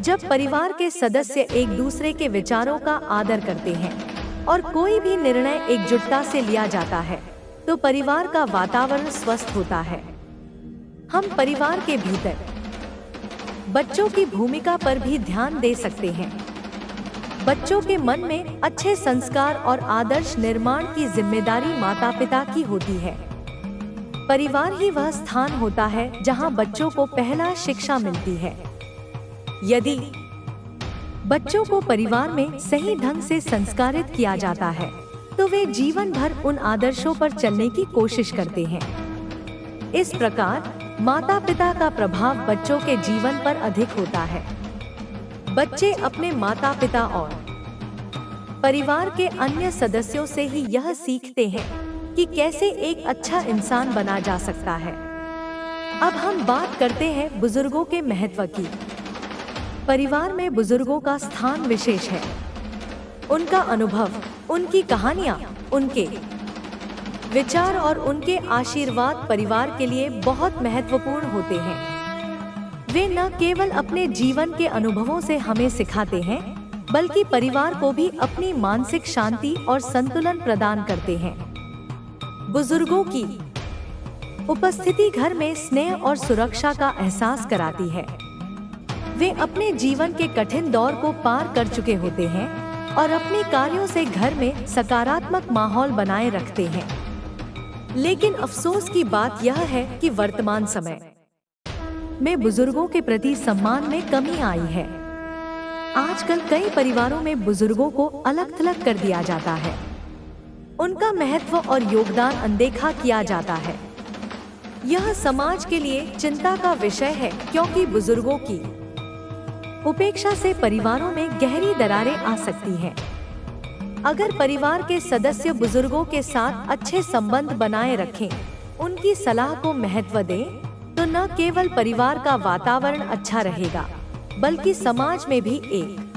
जब परिवार के सदस्य एक दूसरे के विचारों का आदर करते हैं और कोई भी निर्णय एकजुटता से लिया जाता है, तो परिवार का वातावरण स्वस्थ होता है। हम परिवार के भीतर बच्चों की भूमिका पर भी ध्यान दे सकते हैं। बच्चों के मन में अच्छे संस्कार और आदर्श निर्माण की जिम्मेदारी माता-पिता की होती है। परिवार ही वह स्थान होता है जहां बच्चों को पहला शिक्षा मिलती है। यदि बच्चों को परिवार में सही ढंग से संस्कारित किया जाता है, तो वे जीवन भर उन आदर्शों पर चलने की कोशिश करते हैं। इस प्रकार माता पिता का प्रभाव बच्चों के जीवन पर अधिक होता है। बच्चे अपने माता पिता और परिवार के अन्य सदस्यों से ही यह सीखते हैं कि कैसे एक अच्छा इंसान बना जा सकता है। अब हम बात करते हैं बुजुर्गों के महत्व की। परिवार में बुजुर्गों का स्थान विशेष है। उनका अनुभव, उनकी कहानियाँ, उनके विचार और उनके आशीर्वाद परिवार के लिए बहुत महत्वपूर्ण होते हैं। वे न केवल अपने जीवन के अनुभवों से हमें सिखाते हैं, बल्कि परिवार को भी अपनी मानसिक शांति और संतुलन प्रदान करते हैं। बुजुर्गों की उपस्थिति घर में स्नेह और सुरक्षा का एहसास कराती है। वे अपने जीवन के कठिन दौर को पार कर चुके होते हैं और अपने कार्यों से घर में सकारात्मक माहौल बनाए रखते हैं। लेकिन अफसोस की बात यह है कि वर्तमान समय में बुजुर्गों के प्रति सम्मान में कमी आई है। आजकल कई परिवारों में बुजुर्गों को अलग थलग कर दिया जाता है। उनका महत्व और योगदान अनदेखा किया जाता है। यह समाज के लिए चिंता का विषय है, क्योंकि बुजुर्गों की उपेक्षा से परिवारों में गहरी दरारें आ सकती हैं। अगर परिवार के सदस्य बुजुर्गों के साथ अच्छे संबंध बनाए रखें, उनकी सलाह को महत्व दें, तो न केवल परिवार का वातावरण अच्छा रहेगा, बल्कि समाज में भी एक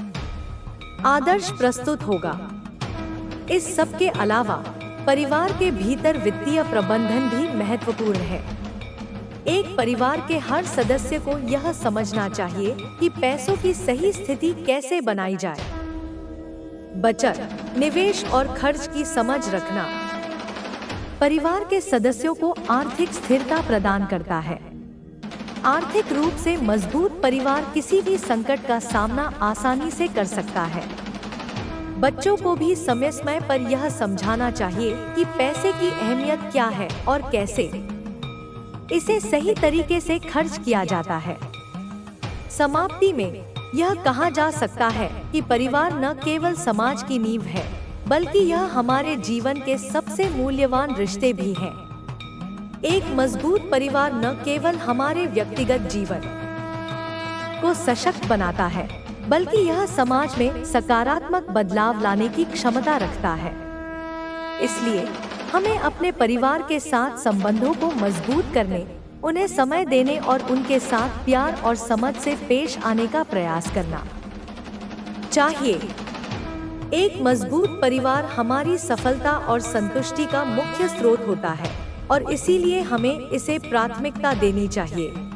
आदर्श प्रस्तुत होगा। इस सब के अलावा परिवार के भीतर वित्तीय प्रबंधन भी महत्वपूर्ण है। एक परिवार के हर सदस्य को यह समझना चाहिए कि पैसों की सही स्थिति कैसे बनाई जाए। बचत, निवेश और खर्च की समझ रखना परिवार के सदस्यों को आर्थिक स्थिरता प्रदान करता है। आर्थिक रूप से मजबूत परिवार किसी भी संकट का सामना आसानी से कर सकता है। बच्चों को भी समय समय पर यह समझाना चाहिए कि पैसे की अहमियत क्या है और कैसे इसे सही तरीके से खर्च किया जाता है। समाप्ति में यह कहा जा सकता है कि परिवार न केवल समाज की नींव है, बल्कि यह हमारे जीवन के सबसे मूल्यवान रिश्ते भी हैं। एक मजबूत परिवार न केवल हमारे व्यक्तिगत जीवन को सशक्त बनाता है, बल्कि यह समाज में सकारात्मक बदलाव लाने की क्षमता रखता है। इसलिए हमें अपने परिवार के साथ संबंधों को मजबूत करने, उन्हें समय देने और उनके साथ प्यार और समझ से पेश आने का प्रयास करना चाहिए। एक मजबूत परिवार हमारी सफलता और संतुष्टि का मुख्य स्रोत होता है और इसीलिए हमें इसे प्राथमिकता देनी चाहिए।